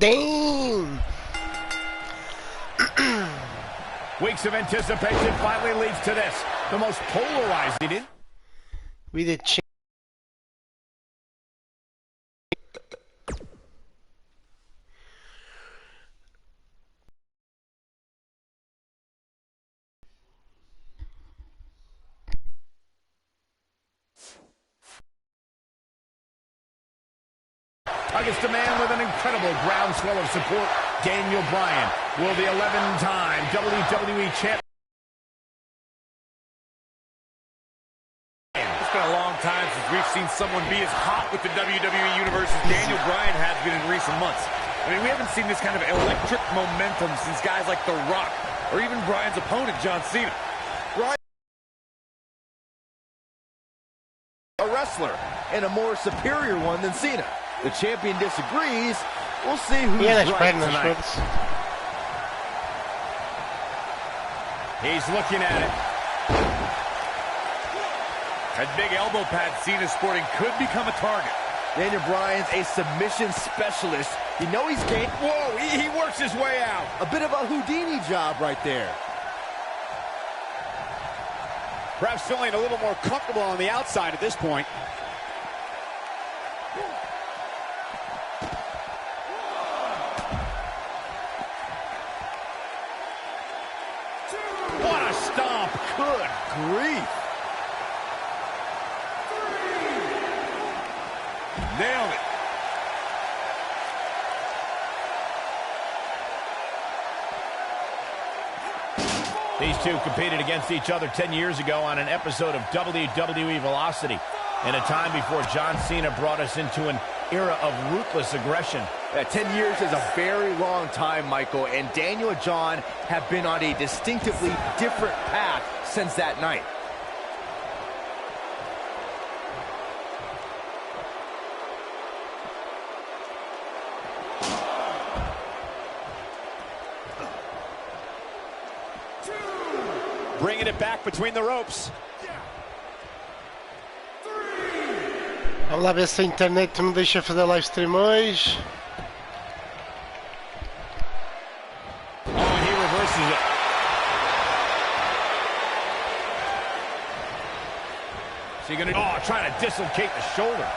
Damn! Weeks of anticipation finally leads to this. The most polarizing. We did Against a man with an incredible groundswell of support, Daniel Bryan will the 11-time WWE champion. It's been a long time since we've seen someone be as hot with the WWE Universe as Daniel Bryan has been in recent months. I mean, we haven't seen this kind of electric momentum since guys like The Rock, or even Bryan's opponent, John Cena. Bryan, a wrestler, and a more superior one than Cena. The champion disagrees. We'll see who's right tonight. He's looking at it. That big elbow pad Cena's sporting could become a target. Daniel Bryan's a submission specialist. You know he's game. Whoa, he works his way out. A bit of a Houdini job right there. Perhaps feeling a little more comfortable on the outside at this point. What a stomp. Good grief. Nailed it. These two competed against each other 10 years ago on an episode of WWE Velocity, in a time before John Cena brought us into an era of ruthless aggression. 10 years is a very long time, Michael, and Daniel and John have been on a distinctively different path since that night. Bringing it back between the ropes. Vamos lá ver se a internet me deixa fazer livestream hoje. Oh, and he reverses it. Is he gonna? Oh, trying to dislocate the shoulder.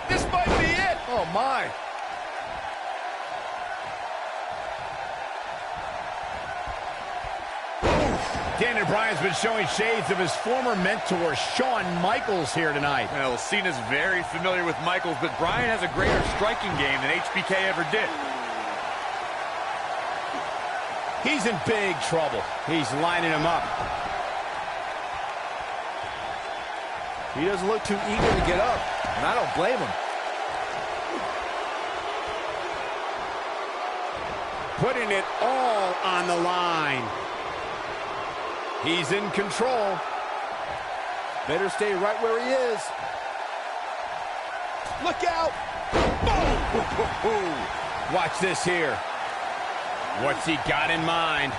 This might be it. Oh, my. Daniel Bryan's been showing shades of his former mentor, Shawn Michaels, here tonight. Well, Cena's very familiar with Michaels, but Bryan has a greater striking game than HBK ever did. He's in big trouble. He's lining him up. He doesn't look too eager to get up, and I don't blame him. Putting it all on the line. He's in control. Better stay right where he is. Look out! Boom! Watch this here. What's he got in mind?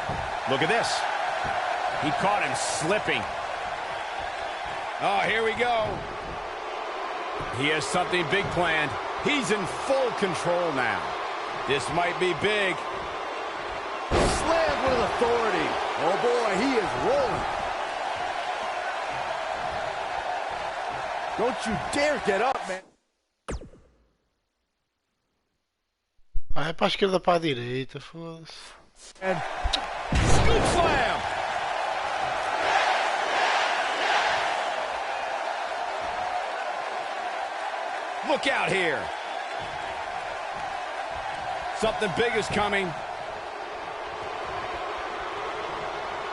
Look at this. He caught him slipping. Oh, here we go. He has something big planned. He's in full control now. This might be big. Slammed with authority. Oh boy, he is rolling. Don't you dare get up, man. Vai para a esquerda, para a direita, foda-se. And scoop slam. Look out here. Something big is coming.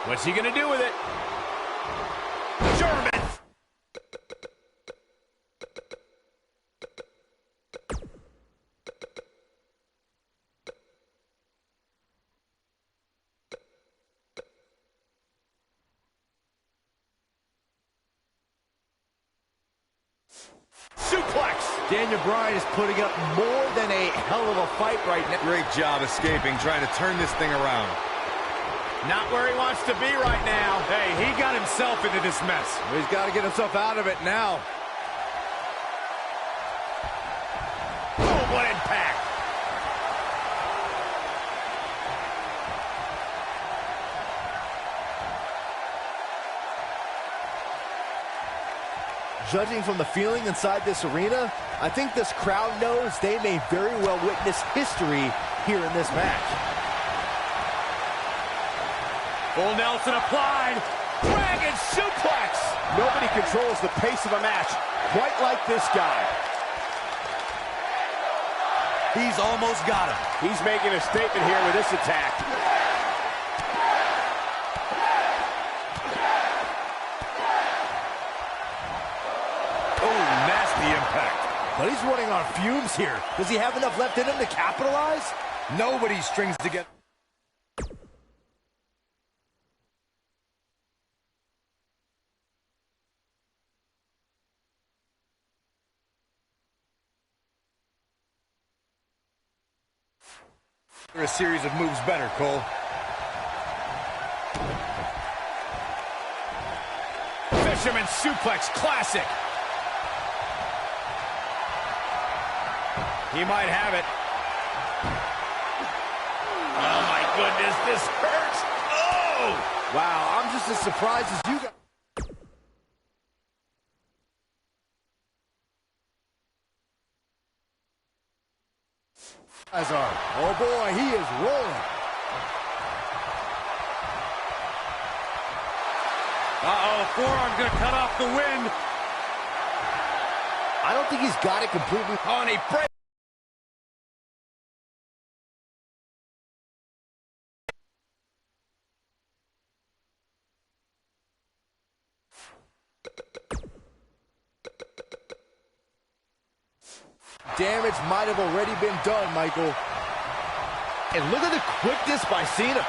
What's he gonna do with it? German! Suplex! Daniel Bryan is putting up more than a hell of a fight right now. Great job escaping, trying to turn this thing around. Not where he wants to be right now. Hey, he got himself into this mess. He's got to get himself out of it now. Judging from the feeling inside this arena, I think this crowd knows they may very well witness history here in this match. Full Nelson applied. Dragon suplex. Nobody controls the pace of a match quite like this guy. He's almost got him. He's making a statement here with this attack. Oh, nasty impact. But he's running on fumes here. Does he have enough left in him to capitalize? Nobody strings together. A series of moves better, Cole. Fisherman suplex, classic. He might have it. Oh my goodness, this hurts. Oh! Wow, I'm just as surprised as you guys. Oh boy, he is rolling. Uh-oh, forearm's gonna cut off the wind. I don't think he's got it completely. Oh, and he breaks. Damage might have already been done, Michael. And look at the quickness by Cena.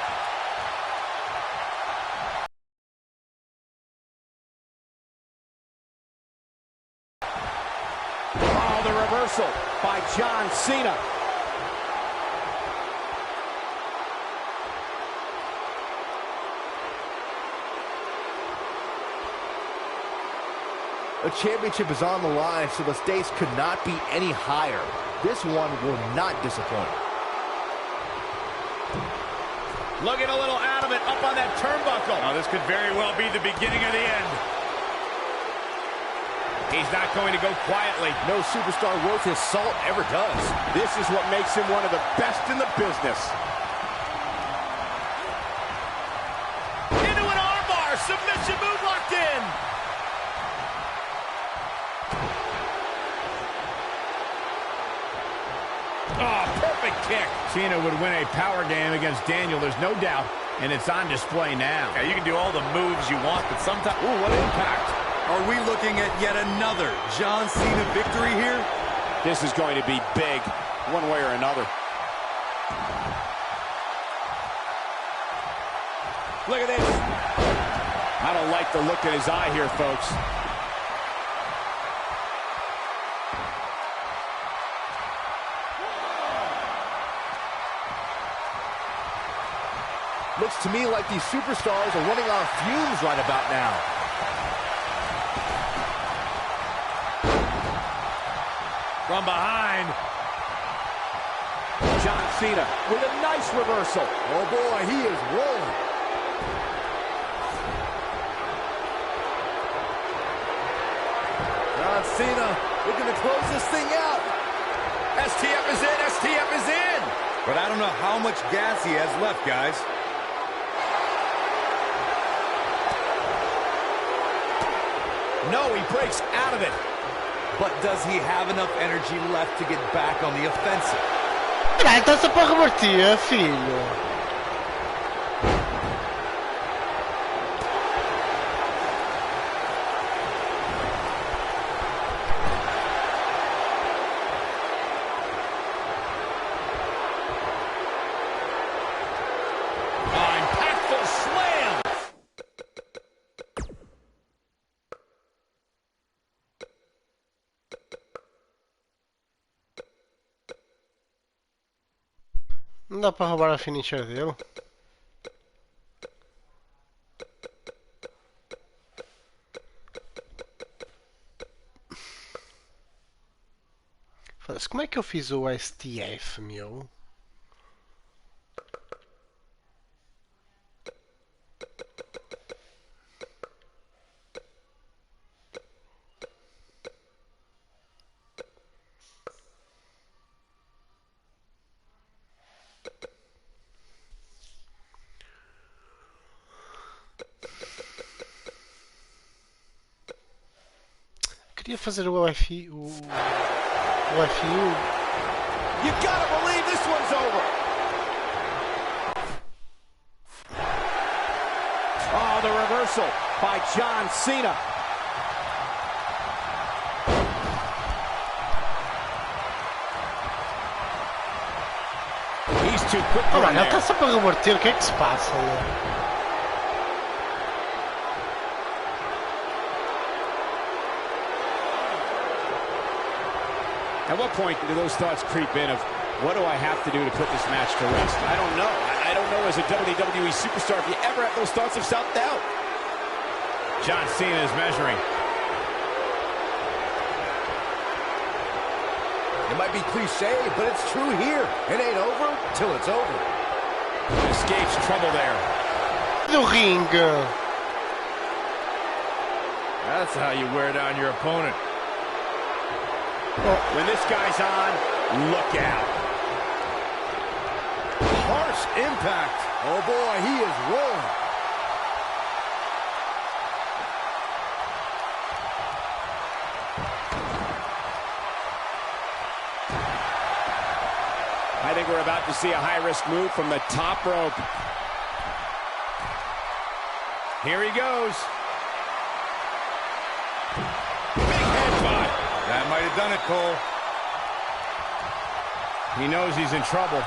Oh, the reversal by John Cena. The championship is on the line, so the stakes could not be any higher. This one will not disappoint. Looking a little out of it, up on that turnbuckle. Oh, this could very well be the beginning of the end. He's not going to go quietly. No superstar worth his salt ever does. This is what makes him one of the best in the business. Into an armbar, submission move locked in. Oh, perfect kick. Cena would win a power game against Daniel, there's no doubt, and it's on display now. Yeah, you can do all the moves you want, but sometimes... Ooh, what impact. Are we looking at yet another John Cena victory here? This is going to be big, one way or another. Look at this. I don't like the look in his eye here, folks. Looks to me like these superstars are running on fumes right about now. From behind. John Cena with a nice reversal. Oh boy, he is rolling. John Cena looking to close this thing out. STF is in, STF is in. But I don't know how much gas he has left, guys. No, he breaks out of it. But does he have enough energy left to get back on the offensive? Dai, tanto para revertir, filho. Impactful slam. Não dá para roubar a finisher dele. Foda-se, como é que eu fiz o STF, meu? Queria fazer o FI, o FU. You gotta believe this one's over. Oh, the reversal by John Cena. He's too quick Oh, for mano, him ele está sempre a reverter, o que é que se passa? At what point do those thoughts creep in of, what do I have to do to put this match to rest? I don't know. I don't know as a WWE superstar if you ever have those thoughts of self-doubt. John Cena is measuring. It might be cliche, but it's true here. It ain't over till it's over. Escapes trouble there. Do ringue. That's how you wear down your opponent. When this guy's on, look out. Harsh impact. Oh boy, he is rolling. I think we're about to see a high-risk move from the top rope. Here he goes. Big headbutt. That might have done it, Cole. He knows he's in trouble.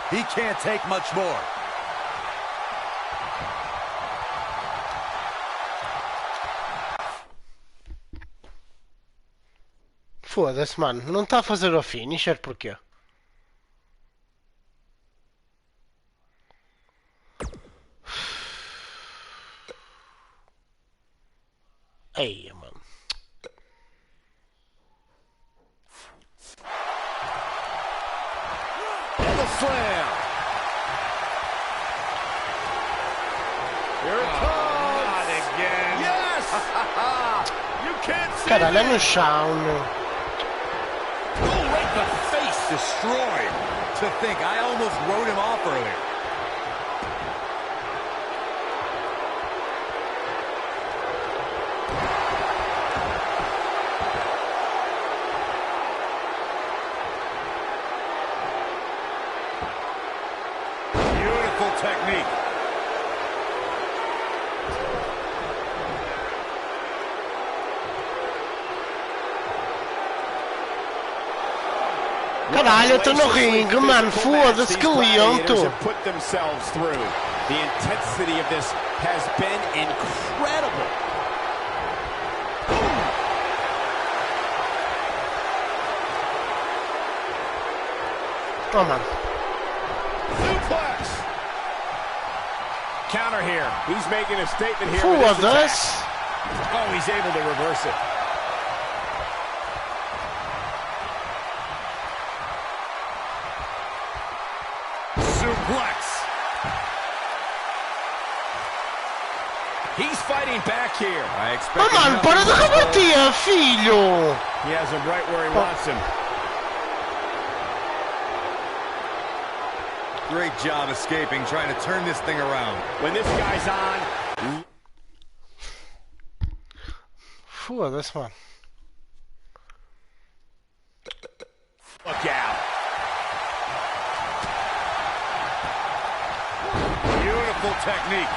He can't take much more. Foda-se, mano. Não está a fazer o finisher, porquê? Aí, mano. And the slam. Here it comes. Not again. Yes! You can't see Caralho, é this. no chão. Oh, right in the face. Destroyed. To think, I almost wrote him off earlier. Beautiful technique. Caralho, eu tô no ringue, mano. Foda-se, que lento. Put themselves through. The intensity of this has been incredible. Oh, mano. Suplex. Counter here. He's making a statement here. With this attack. Foda-se. Oh, he's able to reverse it. Suplex. He's fighting back here. I Oh, expect. mano, para de reverter, filho. He has him right where he wants him. Great job escaping, trying to turn this thing around. When this guy's on, Foda-se, mano. look out. Beautiful technique.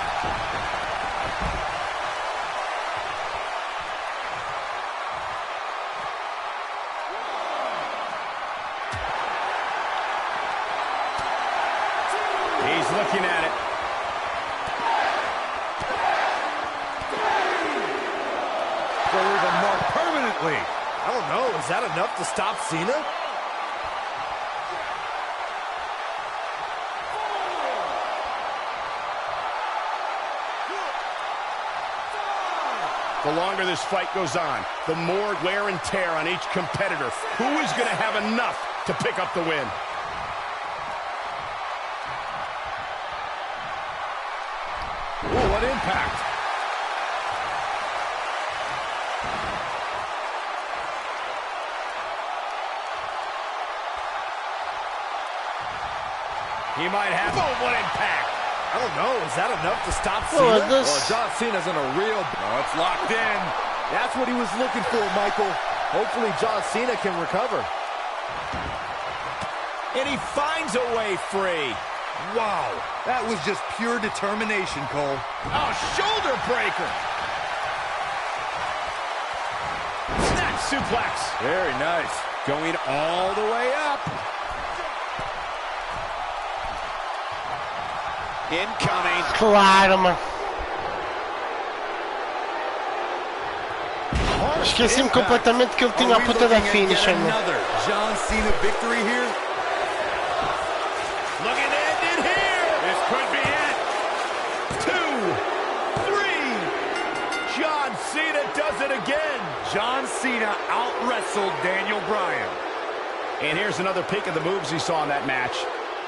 He's looking at it. Go even more permanently. I don't know. Is that enough to stop Cena? The longer this fight goes on, the more wear and tear on each competitor. Who is going to have enough to pick up the win? Ooh, what impact. He might have... Oh, what impact! I don't know. Is that enough to stop Cena? Well, John Cena's in a real... Oh, it's locked in. That's what he was looking for, Michael. Hopefully John Cena can recover. And he finds a way free. Wow. That was just pure determination, Cole. Oh, shoulder breaker. Snap suplex. Very nice. Going all the way up. Incoming. Claro, mano. Esqueci-me completamente que ele tinha a puta da finisher, mano. Another John Cena victory here. Look at it here. This could be it. 2, 3. John Cena does it again. John Cena out-wrestled Daniel Bryan. And here's another peek of the moves he saw in that match.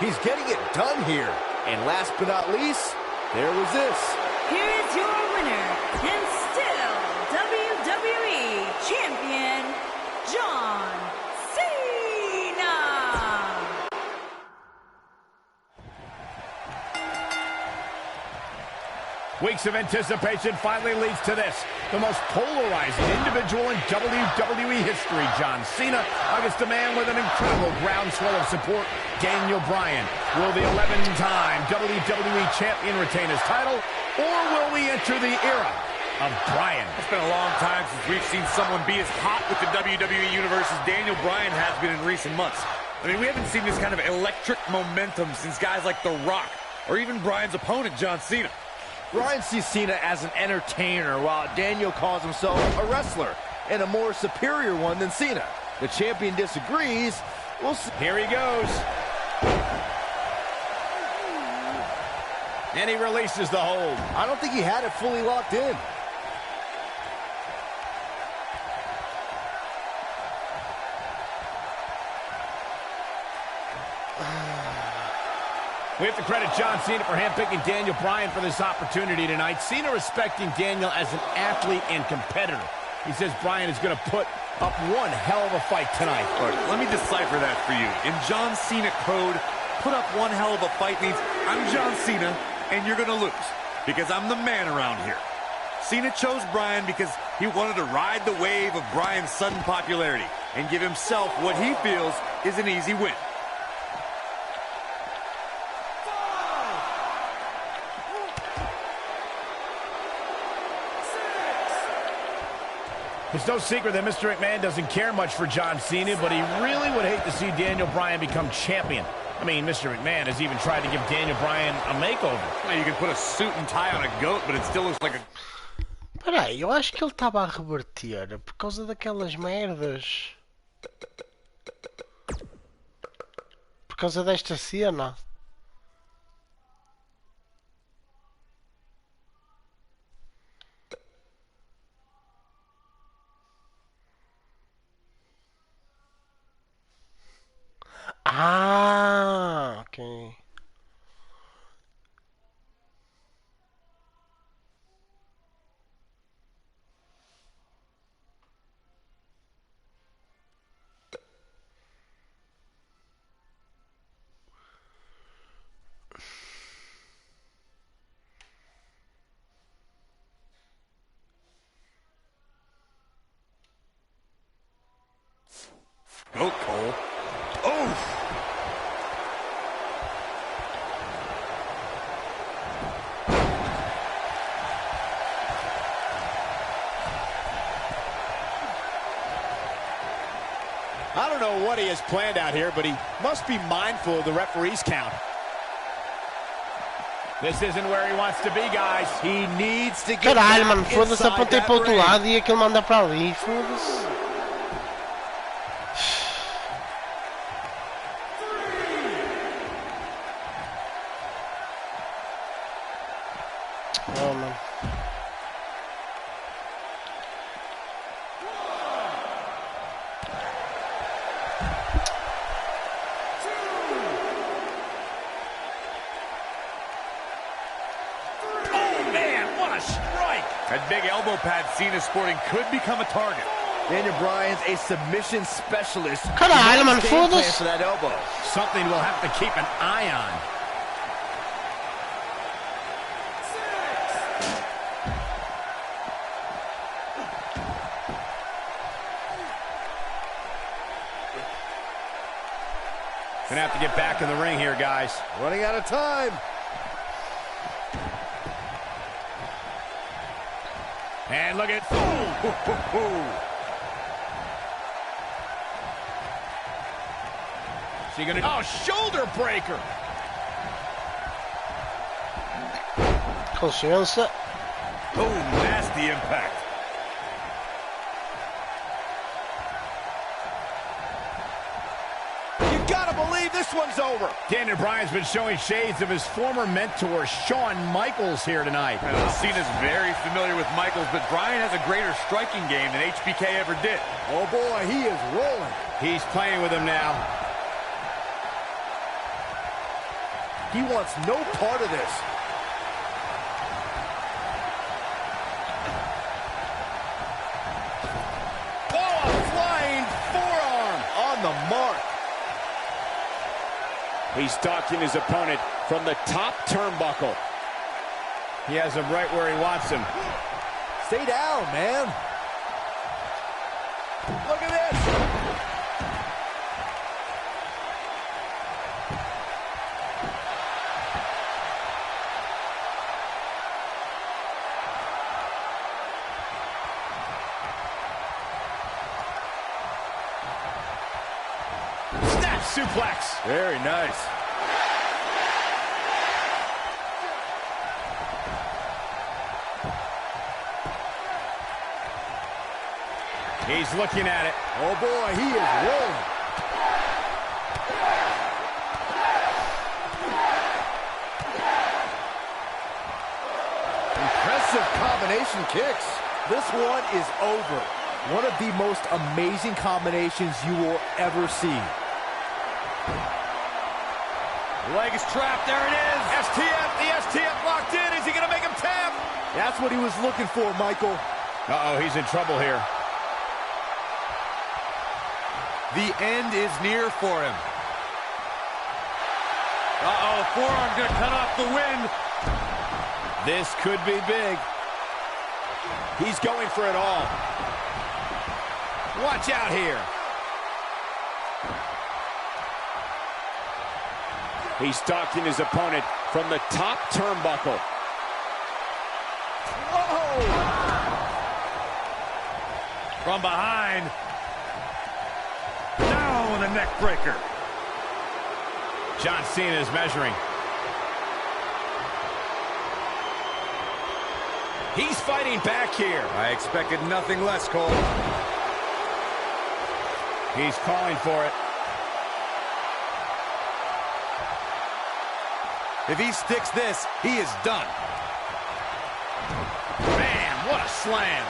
He's getting it done here. And last but not least, there was this. Here is your winner, and still WWE Champion, John Cena. Weeks of anticipation finally leads to this. The most polarizing individual in WWE history, John Cena, against a man with an incredible groundswell of support, Daniel Bryan. Will the 11-time WWE Champion retain his title, or will we enter the era of Bryan? It's been a long time since we've seen someone be as hot with the WWE Universe as Daniel Bryan has been in recent months. I mean, we haven't seen this kind of electric momentum since guys like The Rock, or even Bryan's opponent, John Cena. Bryan sees Cena as an entertainer, while Daniel calls himself a wrestler, and a more superior one than Cena. The champion disagrees. We'll see. Here he goes. And he releases the hold. I don't think he had it fully locked in. We have to credit John Cena for handpicking Daniel Bryan for this opportunity tonight. Cena respecting Daniel as an athlete and competitor. He says Bryan is going to put up one hell of a fight tonight. Look, let me decipher that for you. In John Cena code, put up one hell of a fight means I'm John Cena and you're going to lose because I'm the man around here. Cena chose Bryan because he wanted to ride the wave of Bryan's sudden popularity and give himself what he feels is an easy win. It's no secret that Mr. McMahon doesn't care much for John Cena, but he really would hate to see Daniel Bryan become champion. I mean, Mr. McMahon has even tried to give Daniel Bryan a makeover. Well, you can put a suit and tie on a goat, but it still looks like a... Peraí, eu acho que ele estava a reverter por causa daquelas merdas. Por causa desta cena. Ah, ok. Go, Cole. Oh! I don't know what he has planned out here, but he must be mindful of the referee's count. This isn't where he wants to be, guys. He needs to get Caralho, back mano, foda-se, inside apontei that para o outro ring. lado e aquele manda para ali, foda-se. Oh, man. That big elbow pad Cena sporting could become a target. Daniel Bryan's a submission specialist. Caralho, mano, Game plan foda-se. for that elbow. Something we'll have to keep an eye on. Gonna have to get back in the ring here, guys. Running out of time. And look at... She gonna... Oh, shoulder breaker. Consciência. Oh, nasty impact. You gotta believe this one's over. Daniel Bryan's been showing shades of his former mentor, Shawn Michaels, here tonight. Cena's very familiar with Michaels, but Bryan has a greater striking game than HBK ever did. Oh boy, he is rolling. He's playing with him now. He wants no part of this. Oh, a flying forearm. On the mark. He's stalking his opponent from the top turnbuckle. He has him right where he wants him. Stay down, man. Look at this. Snap suplex. Very nice. He's looking at it. Oh boy, he is rolling. Impressive combination kicks. This one is over. One of the most amazing combinations you will ever see. Leg is trapped. There it is. STF, the STF locked in. Is he going to make him tap? That's what he was looking for, Michael. Uh-oh, he's in trouble here. The end is near for him. Uh-oh, forearm's going to cut off the wind. This could be big. He's going for it all. Watch out here. He's stalking his opponent from the top turnbuckle. Whoa! From behind. Now with a neck breaker. John Cena is measuring. He's fighting back here. I expected nothing less, Cole. He's calling for it. If he sticks this, he is done. Man, what a slam.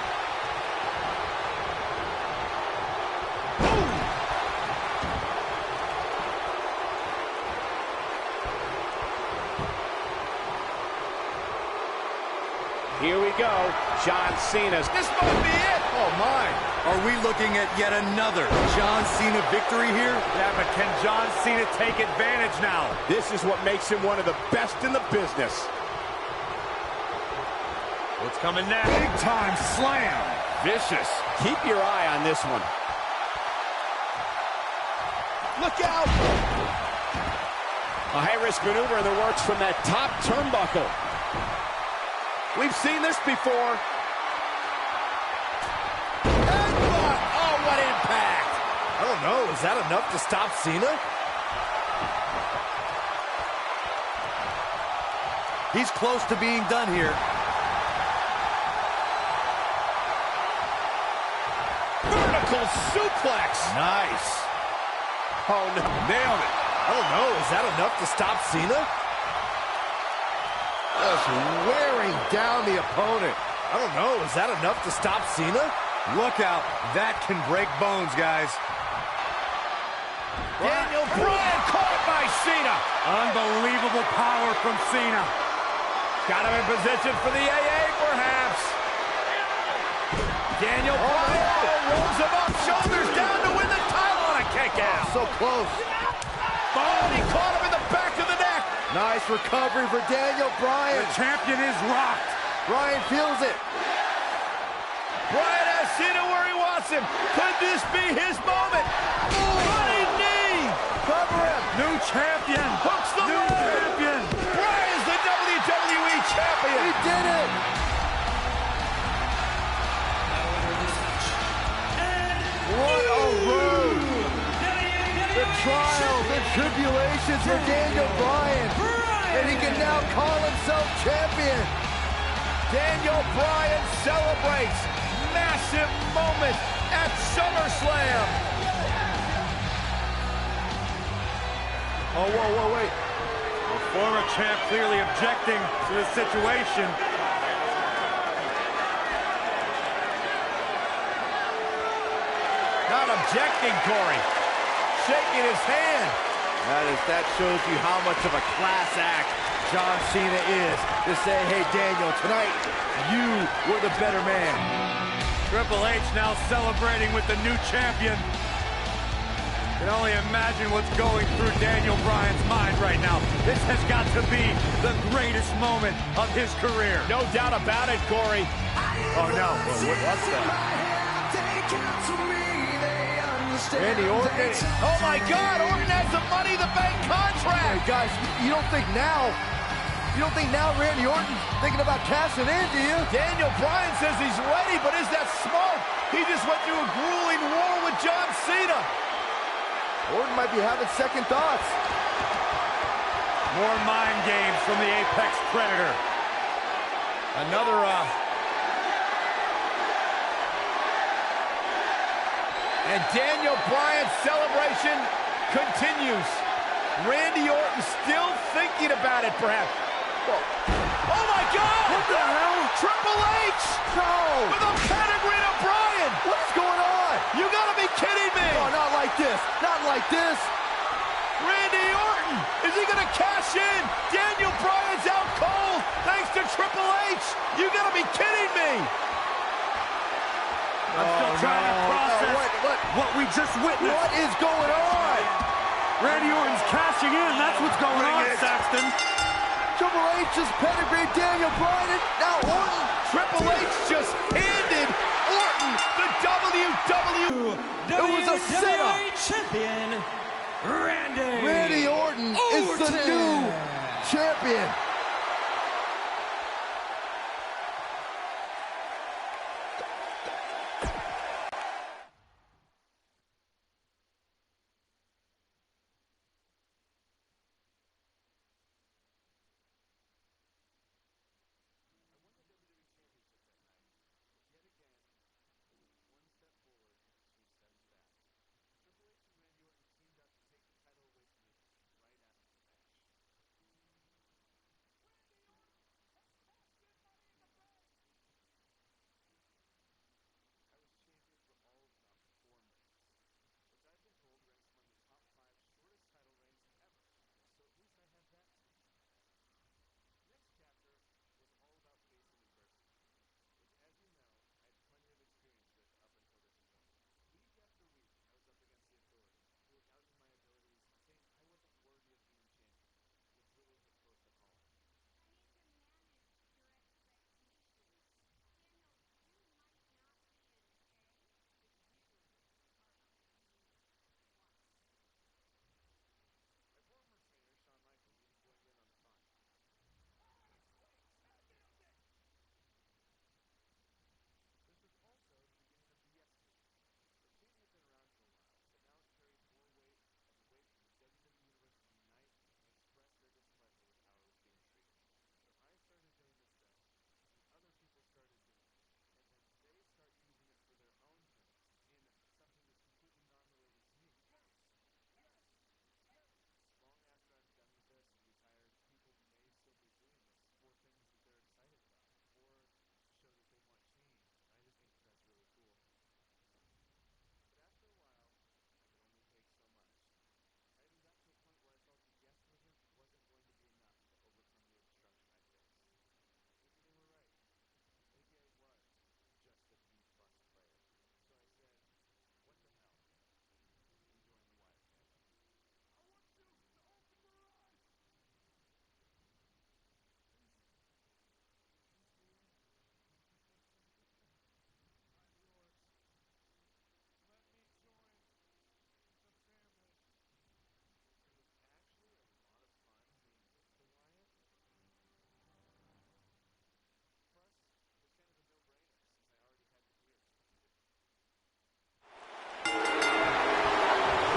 Here we go. John Cena's. This might be it. Oh, my. Are we looking at yet another John Cena victory here? Yeah, but can John Cena take advantage now? This is what makes him one of the best in the business. What's coming next? Big time slam. Vicious. Keep your eye on this one. Look out! A high-risk maneuver in the works from that top turnbuckle. We've seen this before. Headbutt! Oh, what impact! I don't know, is that enough to stop Cena? He's close to being done here. Vertical suplex. Nice. Oh, no. Nailed it. I don't know, is that enough to stop Cena? Just wearing down the opponent. I don't know, is that enough to stop Cena? Look out. That can break bones, guys. Daniel Bryan caught by Cena. Unbelievable power from Cena. Got him in position for the AA, perhaps. Daniel Bryan rolls him up, shoulders down to win the title on a kick out. So close. Oh, and he caught him in the back of the neck. Nice recovery for Daniel Bryan. The champion is rocked. Bryan feels it. Bryan has Cena where he wants him. Could this be his moment? Running knee. Cover him. New champion! Hooks the New leg! champion! Bryan's the WWE champion! He did it! What a road! The trials and tribulations for Daniel Bryan. And he can now call himself champion. Daniel Bryan celebrates massive moment at SummerSlam. Oh, whoa, wait. The former champ clearly objecting to the situation. Not objecting, Corey. Shaking his hand. That shows you how much of a class act John Cena is. To say, hey, Daniel, tonight, you were the better man. Triple H now celebrating with the new champion. Can only imagine what's going through Daniel Bryan's mind right now. This has got to be the greatest moment of his career. No doubt about it, Corey. Oh, no. What's that? Randy Orton. Oh, my God. Orton has the Money in the Bank contract. Hey, guys, you don't think now Randy Orton thinking about cashing in, do you? Daniel Bryan says he's ready, but is that smoke? He just went through a grueling war with John Cena. Orton might be having second thoughts. More mind games from the Apex Predator. Another, And Daniel Bryan's celebration continues. Randy Orton still thinking about it, perhaps. Whoa. Oh, my God! What the hell? Triple H! No! With a pedigree to Bryan! What's going on? You gotta be kidding me! Oh, not like this. Not like this. Randy Orton! Is he gonna cash in? Daniel Bryan's out cold thanks to Triple H! You gotta be kidding me! I'm still trying to process what we just witnessed. What is going on? Randy Orton's cashing in. That's what's going on, Saxton. Triple H just pedigreed Daniel Bryan, and now Orton. Triple H just handed Orton the WWE. It was a setup. Champion Randy Orton is the new champion.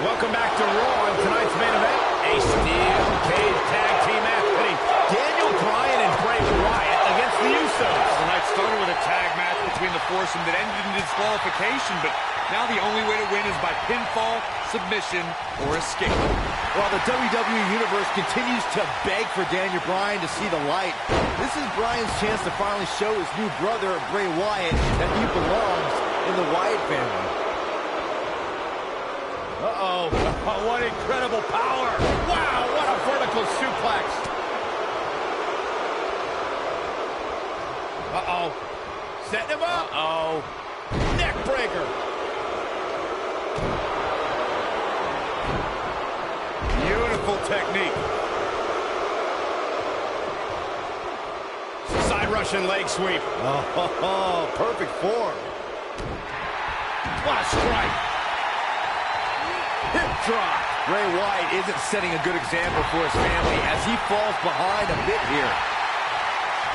Welcome back to Raw and tonight's main event, a steel cage tag team match pitting Daniel Bryan and Bray Wyatt against the Usos. The night started with a tag match between the foursome that ended in disqualification, but now the only way to win is by pinfall, submission, or escape. While the WWE Universe continues to beg for Daniel Bryan to see the light, this is Bryan's chance to finally show his new brother, Bray Wyatt, that he belongs in the Wyatt family. Uh-oh. Oh, what incredible power. Wow, what a vertical suplex. Uh-oh. Setting him up. Uh-oh. Neck breaker. Beautiful technique. Side Russian leg sweep. Oh, perfect form. What a strike. Hip drop. Bray Wyatt isn't setting a good example for his family as he falls behind a bit here.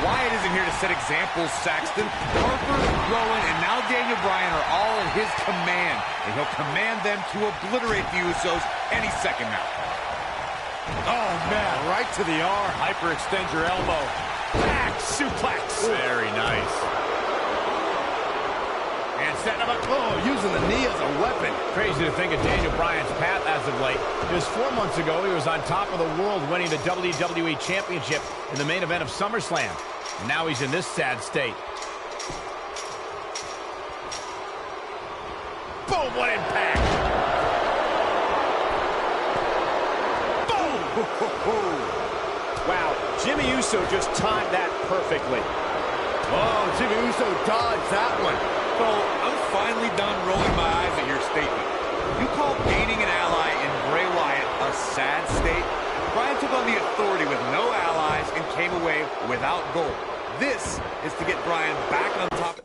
Wyatt isn't here to set examples, Saxton. Harper, Rowan, and now Daniel Bryan are all in his command, and he'll command them to obliterate the Usos any second now. Oh, man, right to the arm. Hyperextend your elbow. Back suplex. Very nice. And setting him up. Oh, using the knee as a weapon. Crazy to think of Daniel Bryan's path as of late. Just 4 months ago, he was on top of the world winning the WWE Championship in the main event of SummerSlam. And now he's in this sad state. Boom, what impact! Boom! Wow, Jimmy Uso just timed that perfectly. Oh, Jimmy Uso dodged that one. So, I'm finally done rolling my eyes at your statement. You call gaining an ally in Bray Wyatt a sad state? Bryan took on the authority with no allies and came away without gold. This is to get Bryan back on top.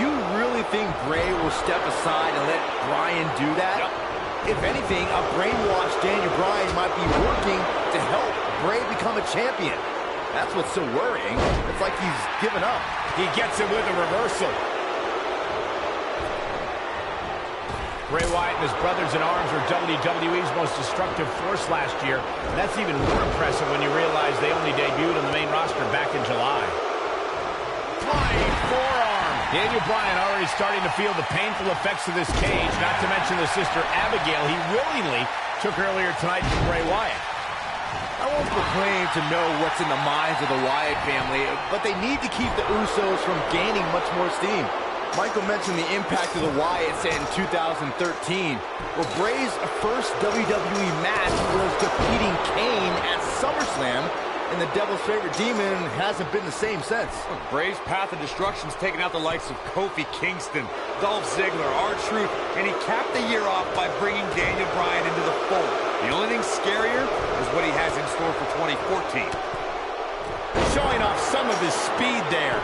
You really think Bray will step aside and let Bryan do that? Yep. If anything, a brainwashed Daniel Bryan might be working to help Bray become a champion. That's what's so worrying. It's like he's given up. He gets it with a reversal. Bray Wyatt and his brothers-in-arms were WWE's most destructive force last year. And that's even more impressive when you realize they only debuted on the main roster back in July. Flying forearm. Daniel Bryan already starting to feel the painful effects of this cage, not to mention the sister Abigail he willingly took earlier tonight from Bray Wyatt. I won't proclaim to know what's in the minds of the Wyatt family, but they need to keep the Usos from gaining much more steam. Michael mentioned the impact of the Wyatts in 2013. Well, Bray's first WWE match was defeating Kane at SummerSlam, and the Devil's favorite demon hasn't been the same since. Look, Bray's path of destruction's taken out the likes of Kofi Kingston, Dolph Ziggler, R-Truth, and he capped the year off by bringing Daniel Bryan into the fold. The only thing scarier is what he has in store for 2014. Showing off some of his speed there.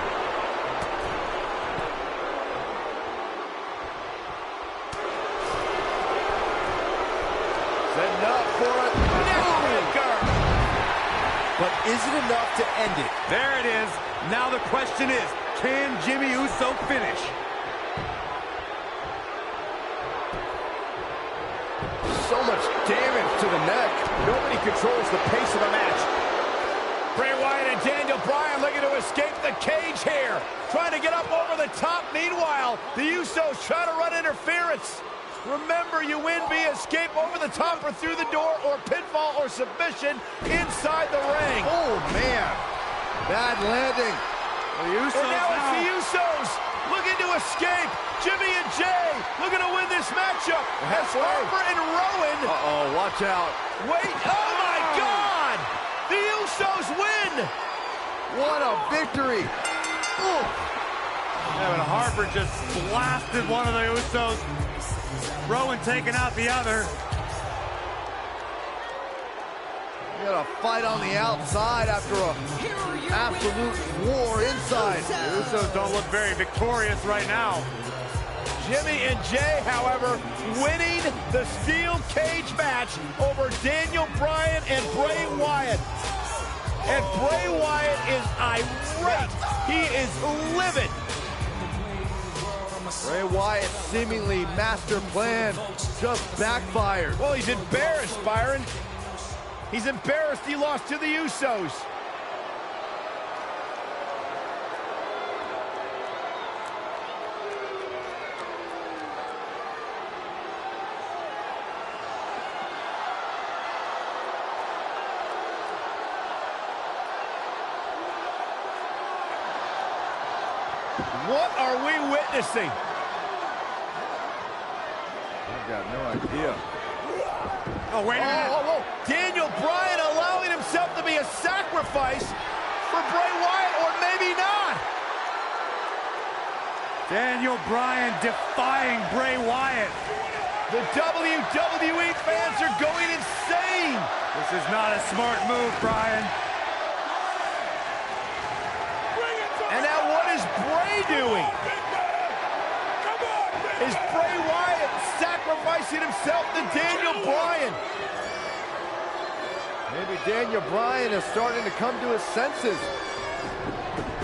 Setting up for it. But is it enough to end it? There it is. Now the question is, can Jimmy Uso finish? So much damage to the neck. Nobody controls the pace of the match. Bray Wyatt and Daniel Bryan looking to escape the cage here. Trying to get up over the top. Meanwhile, the Usos trying to run interference. Remember, you win via escape over the top or through the door or pinfall or submission inside the ring. Oh, man. Bad landing. The Usos And now it's the Usos looking to escape. Jimmy and Jay looking to win this matchup. As Harper and Rowan. Uh-oh, watch out. Wait, oh my God! The Usos win! What a victory. Ooh. Evan Harper just blasted one of the Usos. Rowan taking out the other. You got a fight on the outside after a absolute war inside. The Usos don't look very victorious right now. Jimmy and Jay, however, winning the steel cage match over Daniel Bryan and Bray Wyatt. And Bray Wyatt is irate. He is livid. Bray Wyatt seemingly master plan just backfired. Well, he's embarrassed, Byron. He's embarrassed he lost to the Usos. What are we witnessing? I've got no idea. Oh, wait a minute. Daniel Bryan allowing himself to be a sacrifice for Bray Wyatt, or maybe not. Daniel Bryan defying Bray Wyatt. The WWE fans are going insane. This is not a smart move, Bryan. And now what is Bray doing? Is Bray Wyatt sacrificing himself to Daniel Bryan? Maybe Daniel Bryan is starting to come to his senses.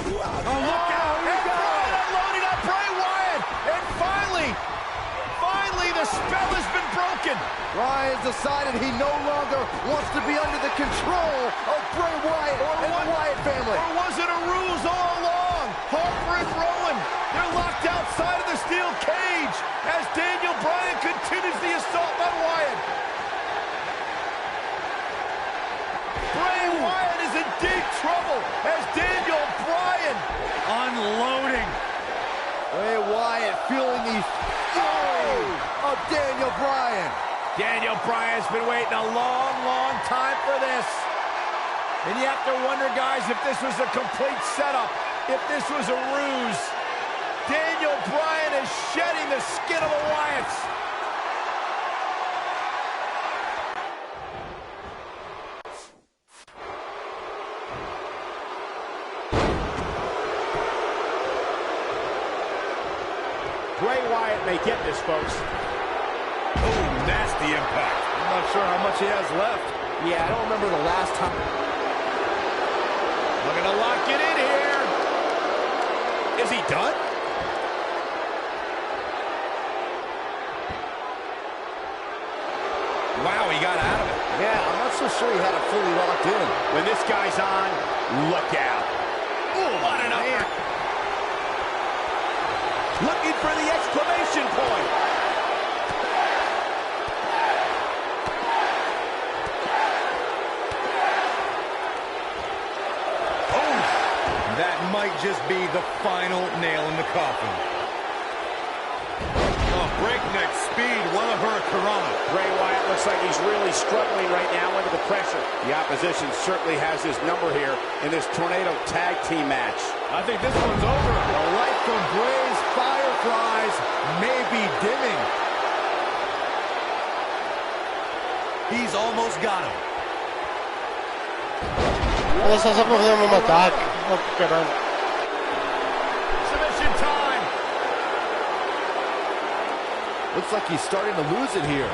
Oh, look out! And Bryan unloading on Bray Wyatt! And finally, the spell has been broken! Bryan's decided he no longer wants to be under the control of Bray Wyatt and the Wyatt family. Or was it a ruse all along? Harper and Rowan, they're locked outside of the steel cage as Daniel Bryan continues the assault on Wyatt. Bray Wyatt is in deep trouble as Daniel Bryan Unloading. Bray Wyatt feeling the flow of Daniel Bryan. Daniel Bryan's been waiting a long time for this. And you have to wonder, guys, if this was a complete setup, if this was a ruse. Daniel Bryan is shedding the skin of the Wyatts. Bray Wyatt may get this, folks. Oh, nasty impact. I'm not sure how much he has left. Yeah, I don't remember the last time. Looking to lock it in here. Is he done? Wow, he got out of it. Yeah, I'm not so sure he had it fully locked in. When this guy's on, look out. Ooh, what an upper. Looking for the exclamation point. Oh, that might just be the final nail in the coffin. Oh, breakneck speed, one of her Karama. Bray Wyatt looks like he's really struggling right now under the pressure. The opposition certainly has his number here in this Tornado Tag Team match. I think this one's over. The light from Bray's fireflies may be dimming. He's almost got him. Olha só pra fazer um ataque. Oh, caralho. Submission time. Looks like he's starting to lose it here.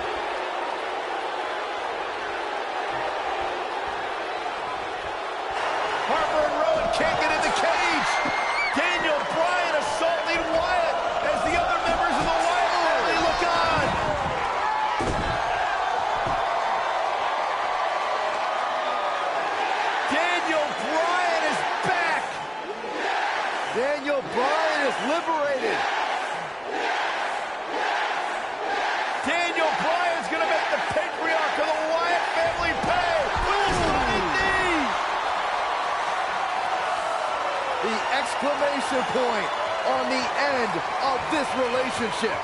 Harper and Rowan can't get in the cage. Daniel Bryan assaulting Wyatt as the other members of the Wyatt family look on. Daniel Bryan is back. Daniel Bryan is liberated. Daniel Bryan's going to make the patriarch of the Wyatt family pay with a stunning knee. The exclamation point on the end of this relationship.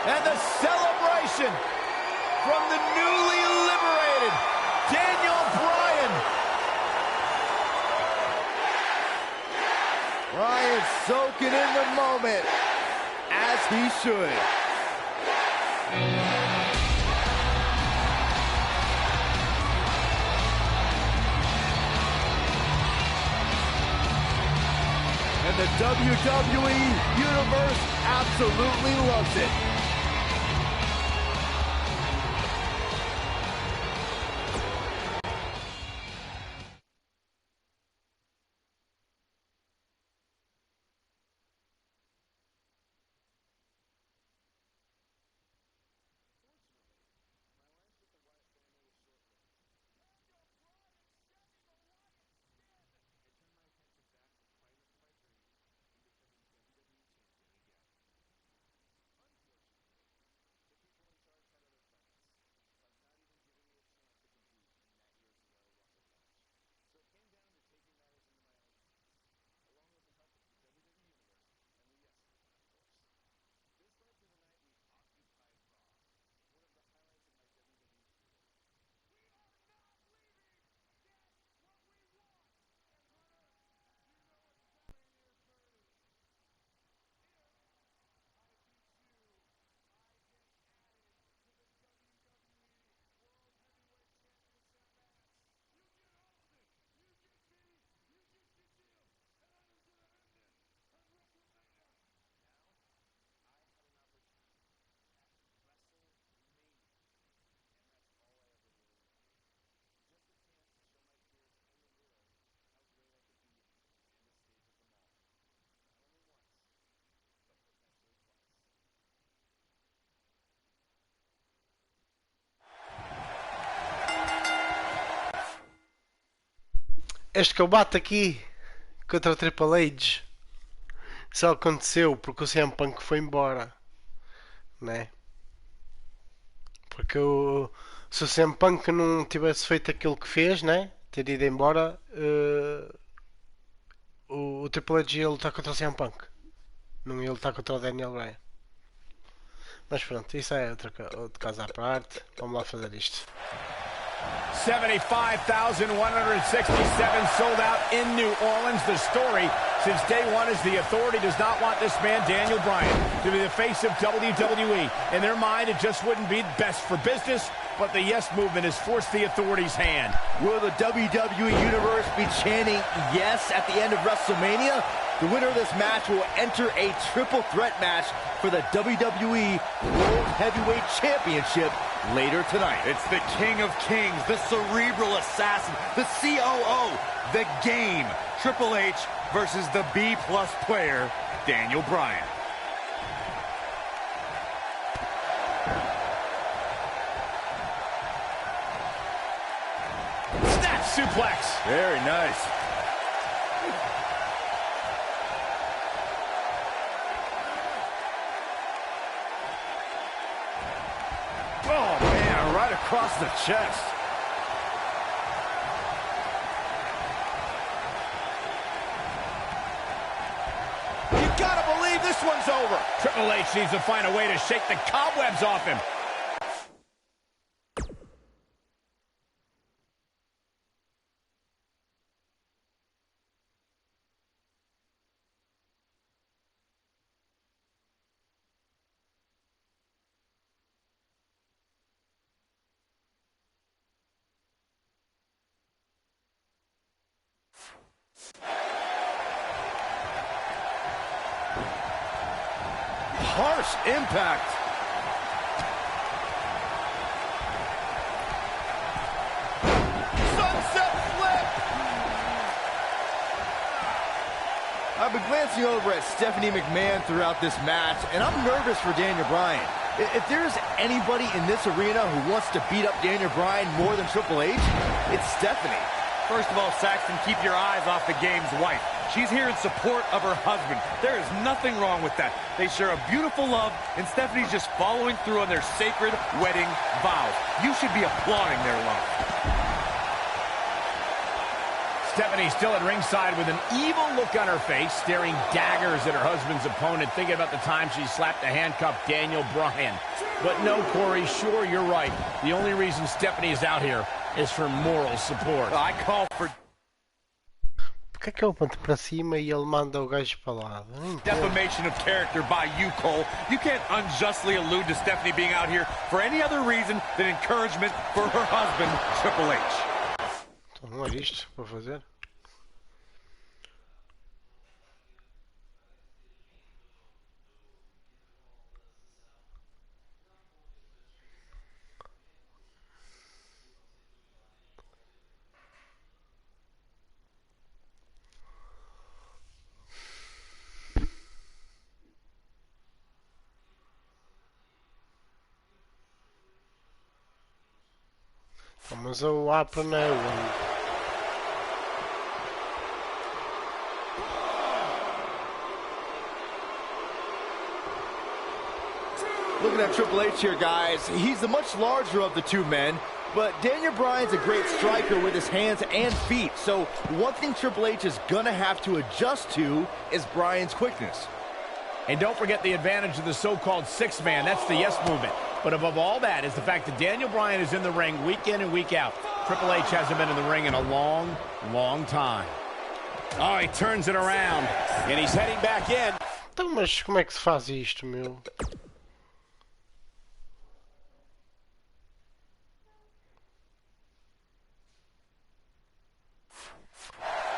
And the celebration from the newly liberated Daniel Bryan. Bryan soaking in the moment, as he should. And the WWE Universe absolutely loves it. este combate aqui contra o Triple H só aconteceu porque o CM Punk foi embora, né? Porque se o CM Punk não tivesse feito aquilo que fez, né? Ter ido embora, o Triple H ia lutar contra o CM Punk, não ia lutar contra o Daniel Bryan. Mas pronto, isso é outro caso à parte. Vamos lá fazer isto. 75,167 sold out in New Orleans. The story since day one is the authority does not want this man, Daniel Bryan, to be the face of WWE. In their mind, it just wouldn't be best for business, but the yes movement has forced the authority's hand. Will the WWE Universe be chanting yes at the end of WrestleMania? The winner of this match will enter a triple threat match for the WWE World Heavyweight Championship later tonight. It's the King of Kings, the cerebral assassin, the COO, the game. Triple H versus the B-plus player, Daniel Bryan. Snap suplex. Very nice. Oh, man, right across the chest. You gotta believe this one's over. Triple H needs to find a way to shake the cobwebs off him. Harsh impact. Sunset flip. I've been glancing over at Stephanie McMahon throughout this match, and I'm nervous for Daniel Bryan. If there's anybody in this arena who wants to beat up Daniel Bryan more than Triple H, it's Stephanie. First of all, Saxton, keep your eyes off the game's wife. She's here in support of her husband. There is nothing wrong with that. They share a beautiful love, and Stephanie's just following through on their sacred wedding vows. You should be applauding their love. Stephanie still at ringside with an evil look on her face, staring daggers at her husband's opponent, thinking about the time she slapped the handcuffed Daniel Bryan. But no, Corey, sure, you're right. The only reason Stephanie is out here is for moral support. I call for Porquê que eu aponto para cima e ele manda o gajo para lá? defamation of character by you, Cole. You can't unjustly allude to Stephanie being out here for any other reason than encouragement for her husband, Triple H. Então não é isto para fazer? Mas o Apple não é onde? Looking at Triple H here, guys, he's the much larger of the two men, but Daniel Bryan's a great striker with his hands and feet, so one thing Triple H is gonna have to adjust to is Bryan's quickness. And don't forget the advantage of the so-called six-man. That's the yes movement. But above all that is the fact that Daniel Bryan is in the ring week in and week out. Triple H hasn't been in the ring in a long, long time. Oh, he turns it around, and he's heading back in. Então, mas como é que se faz isto, meu?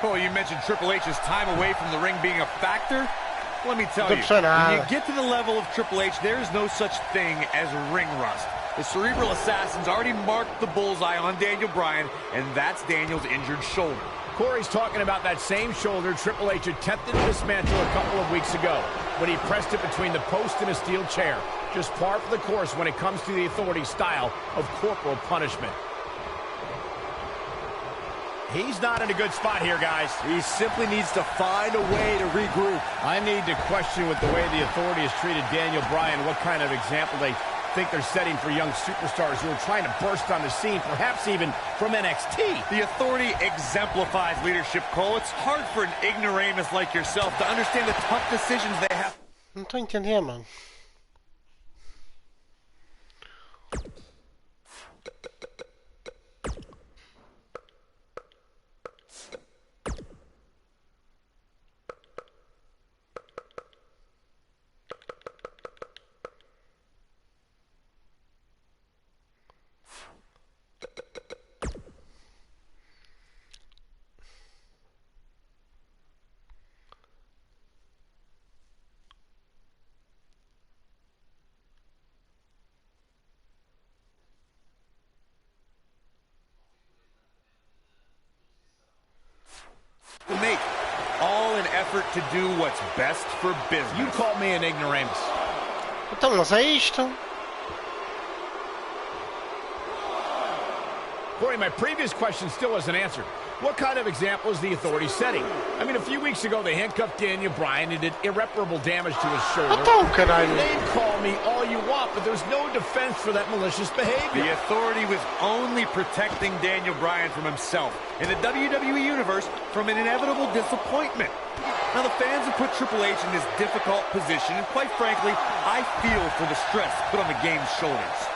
Oh, you mentioned Triple H's time away from the ring being a factor? Let me tell you, when you get to the level of Triple H, there is no such thing as ring rust. The cerebral assassin's already marked the bullseye on Daniel Bryan, and that's Daniel's injured shoulder. Corey's talking about that same shoulder Triple H attempted to dismantle a couple of weeks ago when he pressed it between the post and a steel chair. Just par for the course when it comes to the authority style of corporal punishment. He's not in a good spot here, guys. He simply needs to find a way to regroup. I need to question with the way the Authority has treated Daniel Bryan, what kind of example they think they're setting for young superstars who are trying to burst on the scene, perhaps even from NXT. The Authority exemplifies leadership, Cole. It's hard for an ignoramus like yourself to understand the tough decisions they have. Não tô entendendo, mano. To make all an effort to do what's best for business. You called me an ignoramus. Então, mas é isto. Corey, my previous question still wasn't answered. What kind of example is the Authority setting? I mean, a few weeks ago, they handcuffed Daniel Bryan and did irreparable damage to his shoulder. Então, caralho. Name call me all you want, but there's no defense for that malicious behavior. The Authority was only protecting Daniel Bryan from himself, and the WWE Universe from an inevitable disappointment. Now, the fans have put Triple H in this difficult position, and quite frankly, I feel for the stress put on the game's shoulders.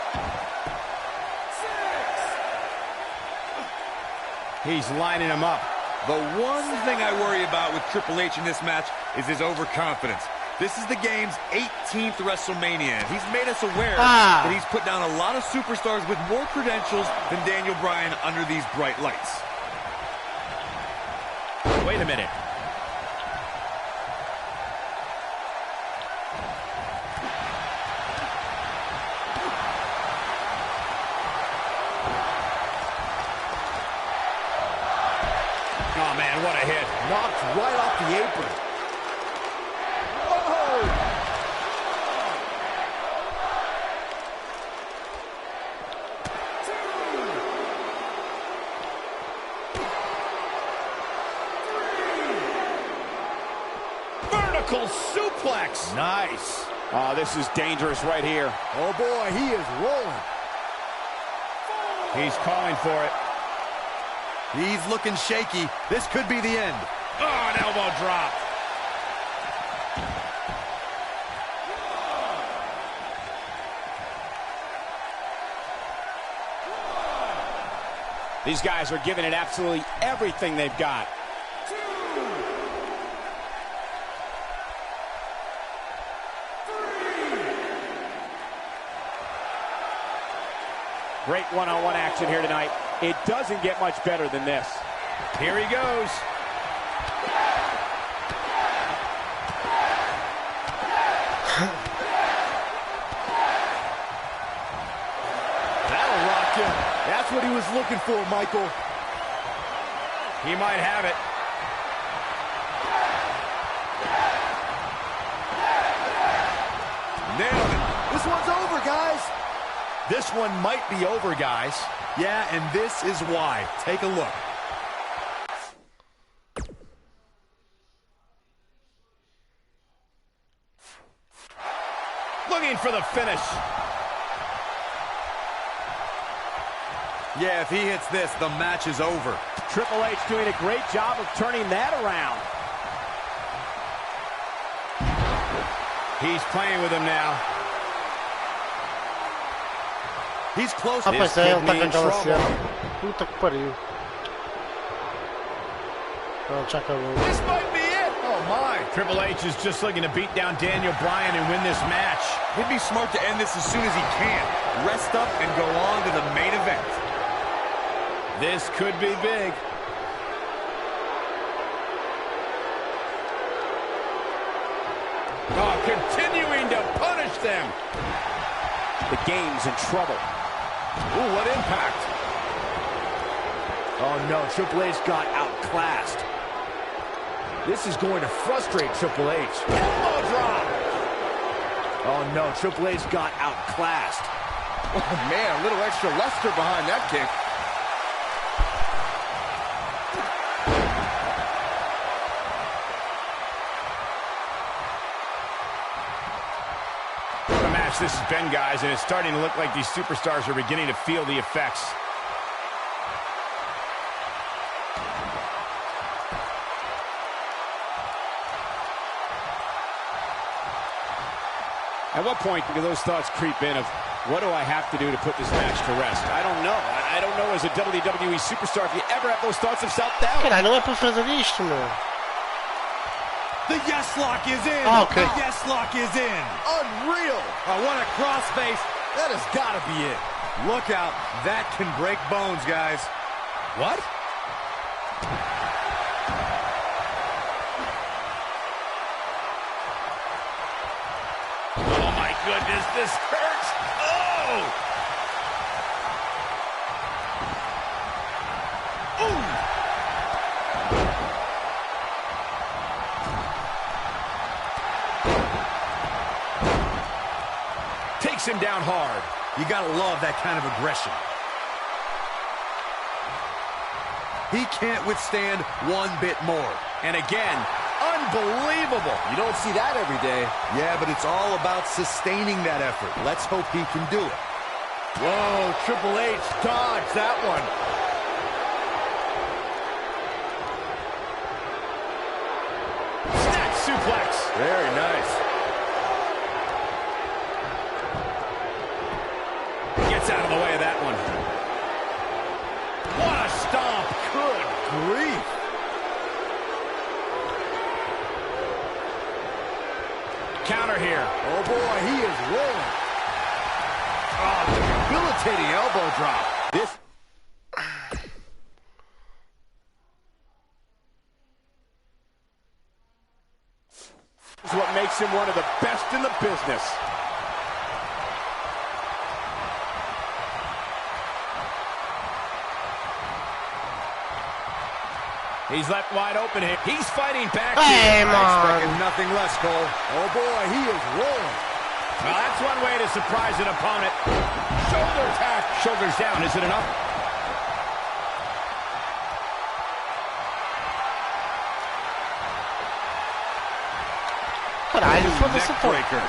He's lining him up. The one thing I worry about with Triple H in this match is his overconfidence. This is the game's 18th WrestleMania. He's made us aware that he's put down a lot of superstars with more credentials than Daniel Bryan under these bright lights. Wait a minute. Oh, man, what a hit. Knocked right off the apron. Oh! Vertical suplex. Nice. Oh, this is dangerous right here. Oh, boy, he is rolling. He's calling for it. He's looking shaky. This could be the end. Oh, an elbow drop. These guys are giving it absolutely everything they've got. Great one-on-one action here tonight. It doesn't get much better than this. Here he goes. That'll rock him. That's what he was looking for, Michael. He might have it. Nailed it. This one's over, guys. This one might be over, guys. Yeah, and this is why. Take a look. Looking for the finish. Yeah, if he hits this, the match is over. Triple H doing a great job of turning that around. He's playing with him now. He's close. Rapaz, aí ele tá com aquela cena. Puta que pariu. Pronto, já acabou. This might be it. Oh, my. Triple H is just looking to beat down Daniel Bryan and win this match. He'd be smart to end this as soon as he can. Rest up and go on to the main event. This could be big. Oh, continuing to punish them. The game's in trouble. Ooh, what impact. Oh, no. Triple H got outclassed. This is going to frustrate Triple H. Elbow drop. Oh, no. Triple H got outclassed. Oh, man, a little extra luster behind that kick. much this has been, guys, and it's starting to look like these superstars are beginning to feel the effects. At what point do those thoughts creep in of, what do I have to do to put this match to rest? I don't know. I don't know as a WWE superstar if you ever have those thoughts of self-doubt. Caralho, não é pra fazer isto, meu. The yes lock is in. Oh, okay. The yes lock is in. Unreal. Oh, what a crossface. That has got to be it. Look out. That can break bones, guys. What? Oh, my goodness. This hurts. Oh. Ooh. Takes him down hard. You gotta love that kind of aggression. He can't withstand one bit more. And again, unbelievable. You don't see that every day. Yeah, but it's all about sustaining that effort. Let's hope he can do it. Whoa, Triple H dodged that one. Snap suplex. Very nice. Gets out of the way of that one. What a stomp. Good grief. Counter here. Oh, boy, he is rolling. Oh, debilitating elbow drop. This is what makes him one of the best in the business. He's left wide open here. He's fighting back Hey, here. man. I expected nothing less, Cole. Oh, boy, he is rolling. Well, that's one way to surprise an opponent. Shoulder attack. Shoulders down. Is it enough? Caralho, foda-se Neck todo. breaker.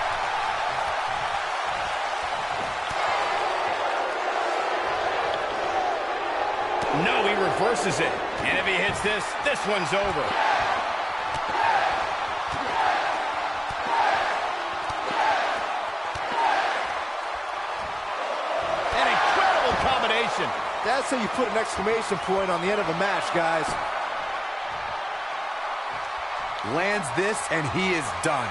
No, he reverses it. And if he hits this, this one's over. An incredible combination. That's how you put an exclamation point on the end of a match, guys. Lands this, and he is done.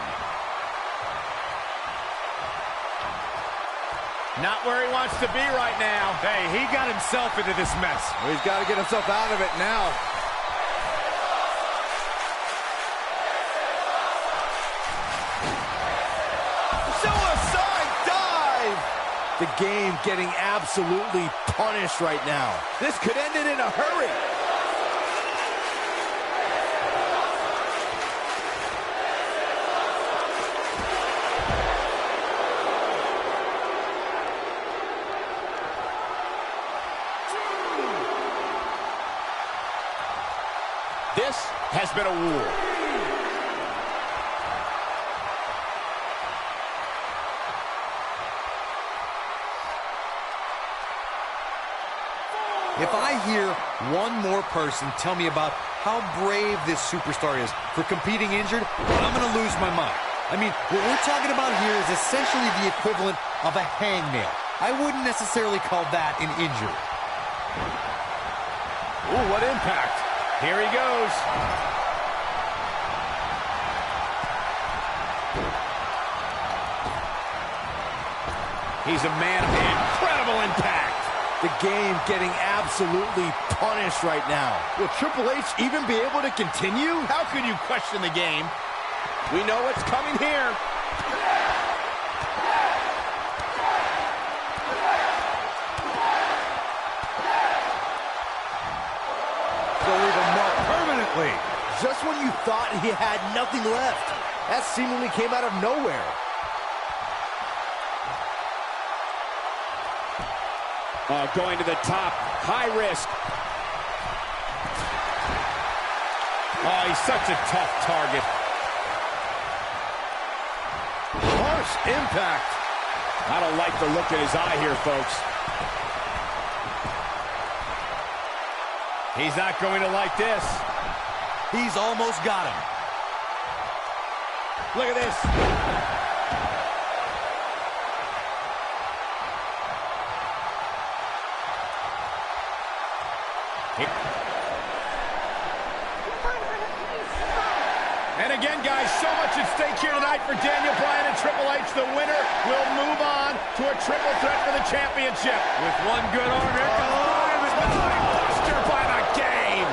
Not where he wants to be right now. Hey, he got himself into this mess. Well, he's got to get himself out of it now. Suicide dive! The game getting absolutely punished right now. This could end it in a hurry. This has been a war. If I hear one more person tell me about how brave this superstar is for competing injured, I'm going to lose my mind. I mean, what we're talking about here is essentially the equivalent of a hangnail. I wouldn't necessarily call that an injury. Ooh, what impact. Here he goes. He's a man of incredible impact. The game getting absolutely punished right now. Will Triple H even be able to continue? How could you question the game? We know what's coming here. They'll leave a mark permanently. Just when you thought he had nothing left. That seemingly came out of nowhere. Going to the top. High risk. Oh, he's such a tough target. Harsh impact. I don't like the look in his eye here, folks. He's not going to like this. He's almost got him. Look at this. And again, guys, so much at stake here tonight for Daniel Bryan and Triple H. The winner will move on to a triple threat for the championship. With one good arm, here comes Bryan with Buster by the game.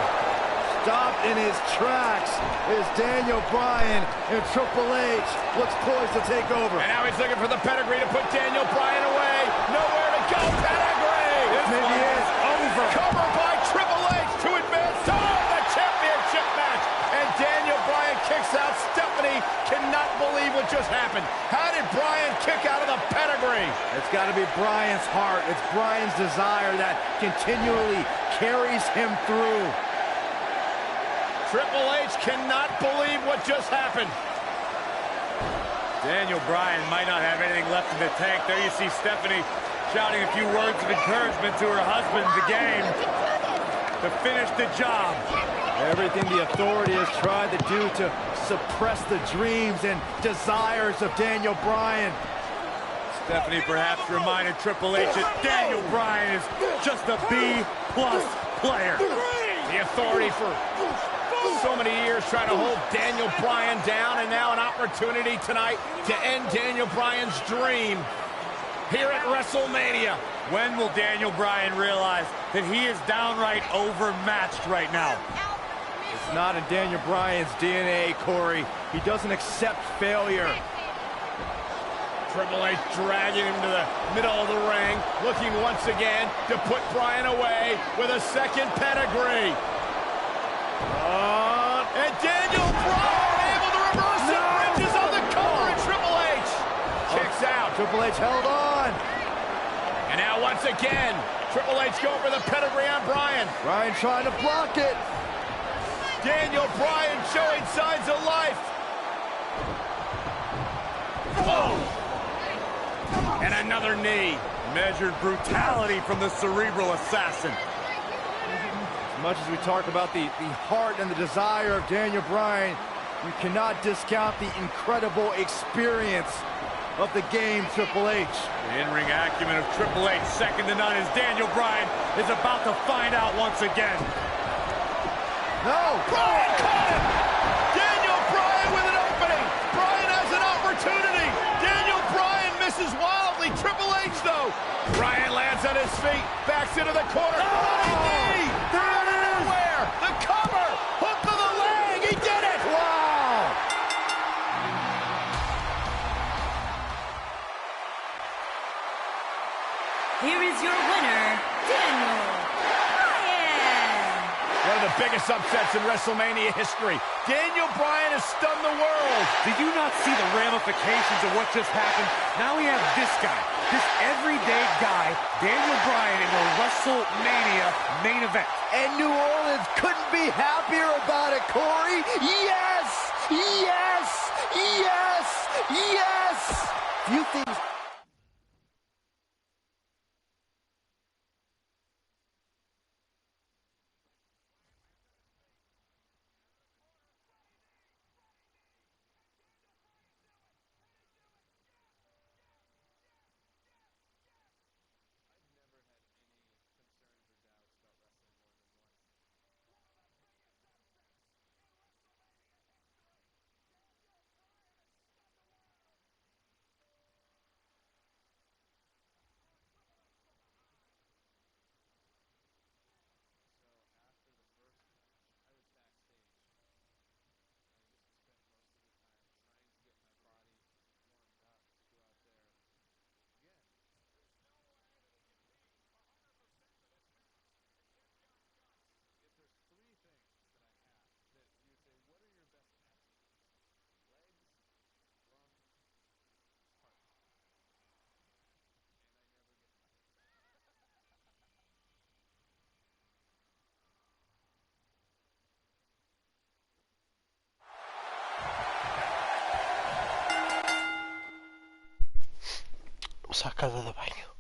Stopped in his tracks is Daniel Bryan, and Triple H looks poised to take over. And now he's looking for the pedigree to put Daniel Bryan away. Nowhere to go, pedigree. This may be it. Over. Cover by Triple H to advance to the championship match. And Daniel Bryan kicks out. Stephanie cannot believe what just happened. How did Bryan kick out of the pedigree? It's got to be Bryan's heart. It's Bryan's desire that continually carries him through. Triple H cannot believe what just happened. Daniel Bryan might not have anything left in the tank. There you see Stephanie shouting a few words of encouragement to her husband, the game, to finish the job. Everything the authority has tried to do to suppress the dreams and desires of Daniel Bryan. Stephanie perhaps reminded Triple H that Daniel Bryan is just a B-plus player. The authority for so many years trying to hold Daniel Bryan down, and now an opportunity tonight to end Daniel Bryan's dream here at WrestleMania. When will Daniel Bryan realize that he is downright overmatched right now? It's not in Daniel Bryan's DNA, Corey. He doesn't accept failure. Triple H dragging him to the middle of the ring, looking once again to put Bryan away with a second pedigree. And Daniel Bryan able to reverse it, bridges on the cover, and Triple H kicks out. Triple H held on. And now once again, Triple H going for the pedigree on Bryan. Bryan trying to block it. Daniel Bryan showing signs of life. Whoa! And another knee. Measured brutality from the cerebral assassin. As much as we talk about the heart and the desire of Daniel Bryan, you cannot discount the incredible experience of the game, Triple H. The in-ring acumen of Triple H, second to none, as Daniel Bryan is about to find out once again. No! Bryan caught him! Daniel Bryan with an opening! Bryan has an opportunity! Daniel Bryan misses wildly! Triple H, though! Bryan lands on his feet, backs into the corner. Knee! Out of nowhere! The cover! Hook to the leg! He did it! Wow! Here is your winner, Daniel Bryan. One of the biggest upsets in WrestleMania history. Daniel Bryan has stunned the world. Did you not see the ramifications of what just happened? Now we have this guy, this everyday guy, Daniel Bryan, in the WrestleMania main event. And New Orleans couldn't be happier about it, Corey. Yes! Yes! Yes! Yes! Few things. Vamos à casa de banho.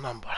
Vambora.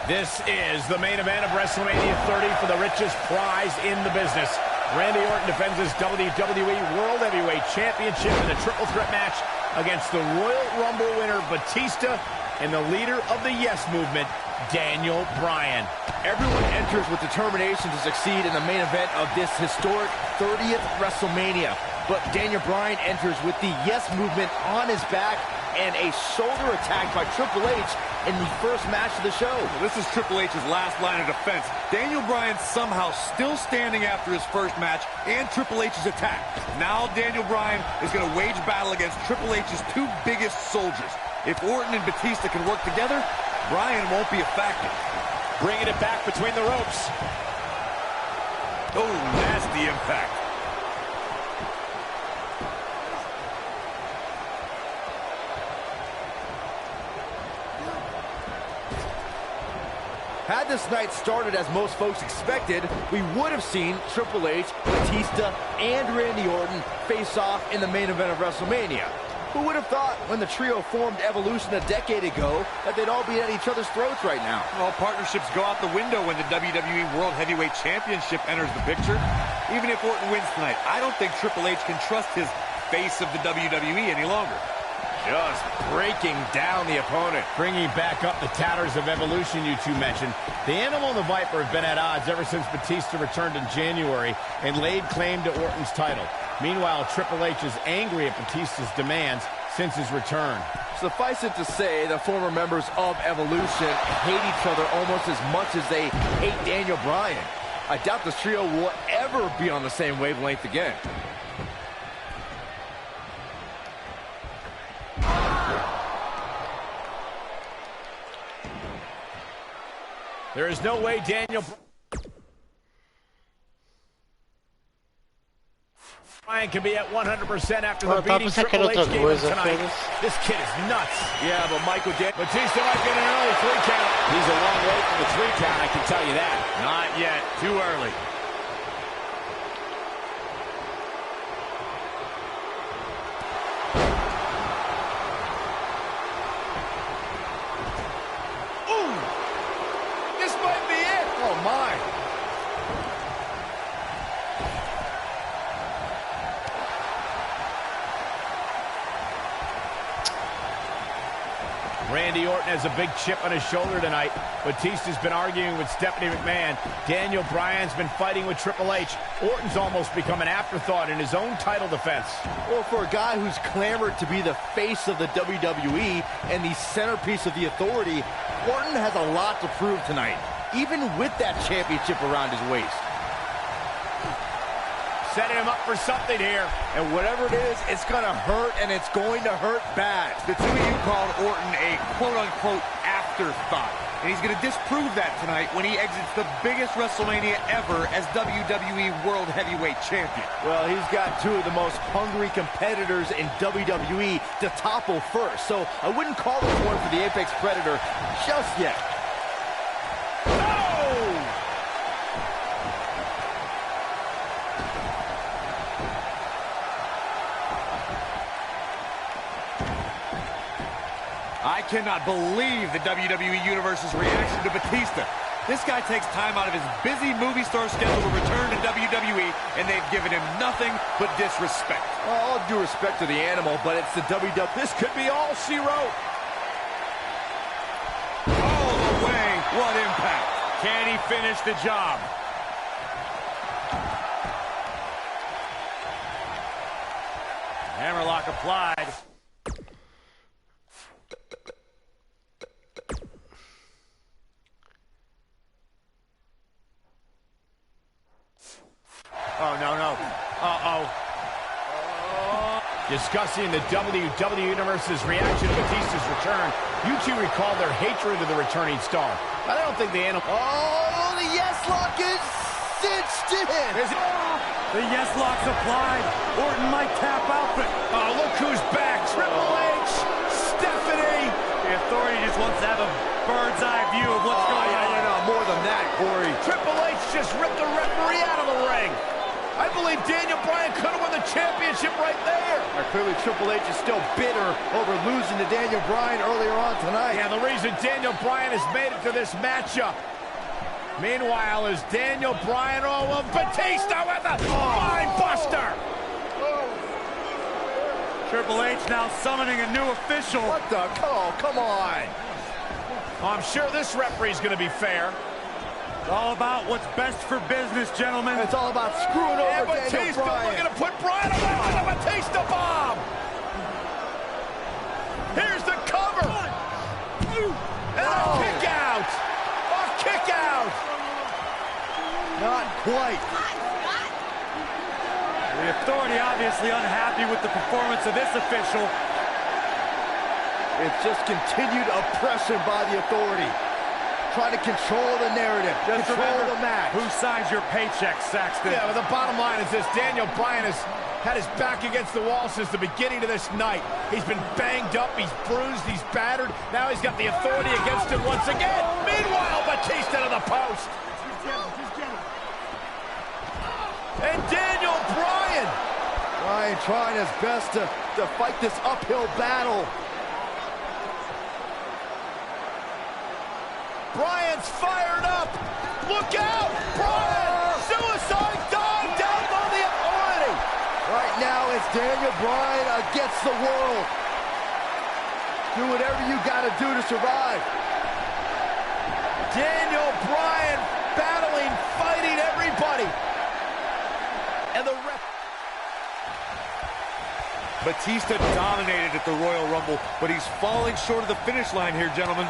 This is the main event of WrestleMania 30 for the richest prize in the business. Randy Orton defends his WWE World Heavyweight Championship in a triple threat match against the Royal Rumble winner Batista and the leader of the Yes Movement, Daniel Bryan. Everyone enters with determination to succeed in the main event of this historic 30th WrestleMania. But Daniel Bryan enters with the Yes Movement on his back and a shoulder attack by Triple H in the first match of the show. Well, this is Triple H's last line of defense. Daniel Bryan somehow still standing after his first match and Triple H's attack. Now Daniel Bryan is going to wage battle against Triple H's two biggest soldiers. If Orton and Batista can work together, Bryan won't be a factor. Bringing it back between the ropes. Oh, nasty impact. Had this night started as most folks expected, we would have seen Triple H, Batista, and Randy Orton face off in the main event of WrestleMania. Who would have thought when the trio formed Evolution a decade ago that they'd all be at each other's throats right now? Well, partnerships go out the window when the WWE World Heavyweight Championship enters the picture. Even if Orton wins tonight, I don't think Triple H can trust his face of the WWE any longer. Just breaking down the opponent. Bringing back up the tatters of Evolution you two mentioned. The Animal and the Viper have been at odds ever since Batista returned in January and laid claim to Orton's title. Meanwhile, Triple H is angry at Batista's demands since his return. Suffice it to say, the former members of Evolution hate each other almost as much as they hate Daniel Bryan. I doubt this trio will ever be on the same wavelength again. There is no way Daniel Bryan can be at 100% after the beating Triple H gave him tonight. This kid is nuts. Yeah, but Batista might get an early 3 count. He's a long way from the 3 count, I can tell you that. not yet. Too early. This might be it. Oh, my. Randy Orton has a big chip on his shoulder tonight. Batista's been arguing with Stephanie McMahon. Daniel Bryan's been fighting with Triple H. Orton's almost become an afterthought in his own title defense. Well, for a guy who's clamored to be the face of the WWE and the centerpiece of the authority, Orton has a lot to prove tonight. even with that championship around his waist. Setting him up for something here. And whatever it is, it's going to hurt, and it's going to hurt bad. The two of you called Orton a quote-unquote afterthought. And he's going to disprove that tonight when he exits the biggest WrestleMania ever as WWE World Heavyweight Champion. Well, he's got two of the most hungry competitors in WWE to topple first, so I wouldn't call this one for the Apex Predator just yet. I cannot believe the WWE Universe's reaction to Batista. This guy takes time out of his busy movie star schedule to return to WWE, and they've given him nothing but disrespect. Well, all due respect to the animal, but it's the WWE. This could be all she wrote. All the way, what impact. Can he finish the job? Hammerlock applied. Oh, no. Uh-oh. Discussing the WWE Universe's reaction to Batista's return, you two recall their hatred of the returning star. But I don't think the animal... Oh, the yes lock is cinched in. The yes lock's applied. Orton might tap out, but... Oh, look who's back. Triple H, Stephanie. The Authority just wants to have a bird's eye view of what's going on. No, more than that, Corey. Triple H just ripped the referee out of the ring. I believe Daniel Bryan could have won the championship right there. Clearly, Triple H is still bitter over losing to Daniel Bryan earlier on tonight. Yeah, the reason Daniel Bryan has made it to this matchup. Meanwhile, is Daniel Bryan, Batista with a mind buster. Triple H now summoning a new official. What the? Oh, come on. I'm sure this referee's going to be fair. It's all about what's best for business, gentlemen. It's all about screwing over Daniel Batista Bryan. looking to put Bryan away with a Batista bomb. Here's the cover. And a kick out. A kick out. Not quite. The Authority obviously unhappy with the performance of this official. It's just continued oppression by the Authority. Trying to control the narrative, Just control remember, the match. who signs your paycheck, Saxton? Yeah, but the bottom line is this. Daniel Bryan has had his back against the wall since the beginning of this night. He's been banged up, he's bruised, he's battered. Now he's got the Authority against him once again. Meanwhile, Batista to the post. And Daniel Bryan. Bryan trying his best to fight this uphill battle. Bryan's fired up. Look out! Bryan! Suicide dive down on the Authority. Right now, it's Daniel Bryan against the world. Do whatever you got to do to survive. Daniel Bryan battling, fighting everybody. And the ref... Batista dominated at the Royal Rumble, but he's falling short of the finish line here, gentlemen.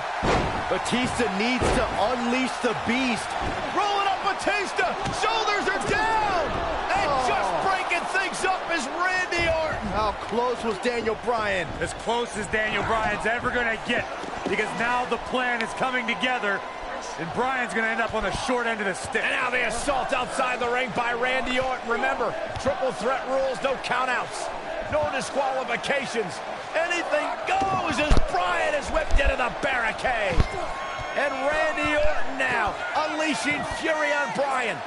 Batista needs to unleash the beast. Rolling up Batista. Shoulders are down. And just breaking things up is Randy Orton. How close was Daniel Bryan? As close as Daniel Bryan's ever going to get, because now the plan is coming together, and Bryan's going to end up on the short end of the stick. And now the assault outside the ring by Randy Orton. Remember, triple threat rules, no countouts, no disqualifications. Anything goes as Bryan is whipped into the barricade. And Randy Orton now unleashing fury on Bryan.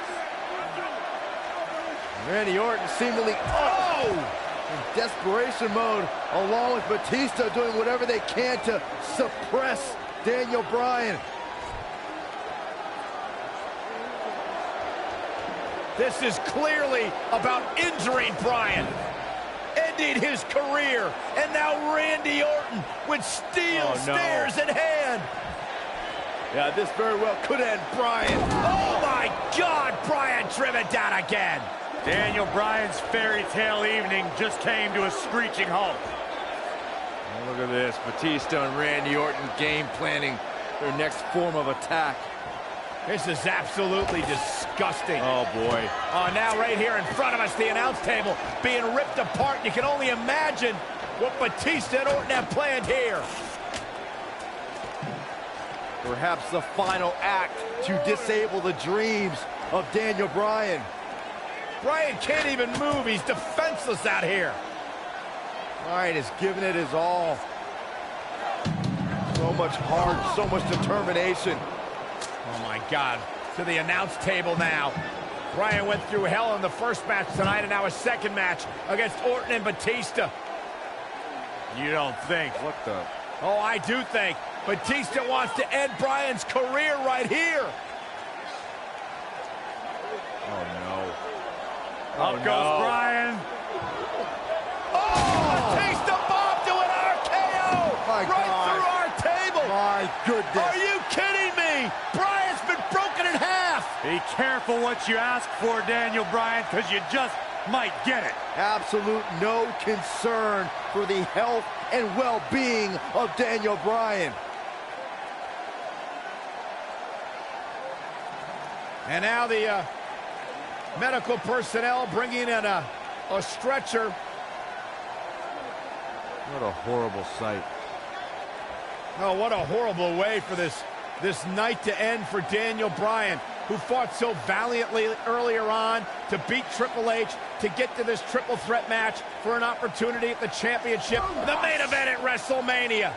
Randy Orton seemingly in desperation mode, along with Batista doing whatever they can to suppress Daniel Bryan. This is clearly about injuring Bryan, ending his career, and now Randy Orton with steel stairs in hand. Yeah, this very well could end Bryan. Oh my God, Bryan driven down again. Daniel Bryan's fairy tale evening just came to a screeching halt. Oh, look at this, Batista and Randy Orton game planning their next form of attack. This is absolutely disgusting. Oh, boy. Oh, now right here in front of us, the announce table being ripped apart. You can only imagine what Batista and Orton have planned here. Perhaps the final act to disable the dreams of Daniel Bryan. Bryan can't even move. He's defenseless out here. Bryan is giving it his all. So much heart, so much determination. Oh, my God. To the announce table now. Bryan went through hell in the first match tonight, and now a second match against Orton and Batista. You don't think. What the? Oh, I do think. Batista wants to end Bryan's career right here. Oh, no. Up goes Bryan. Oh, Batista bomb to an RKO. My right God. through our table. My goodness. Are you kidding me? Bryan's been broken in half. Be careful what you ask for, Daniel Bryan, because you just might get it. Absolute no concern for the health and well-being of Daniel Bryan. And now the medical personnel bringing in a stretcher. What a horrible sight. Oh, what a horrible way for this night to end for Daniel Bryan, who fought so valiantly earlier on to beat Triple H, to get to this triple threat match for an opportunity at the championship, the main event at WrestleMania.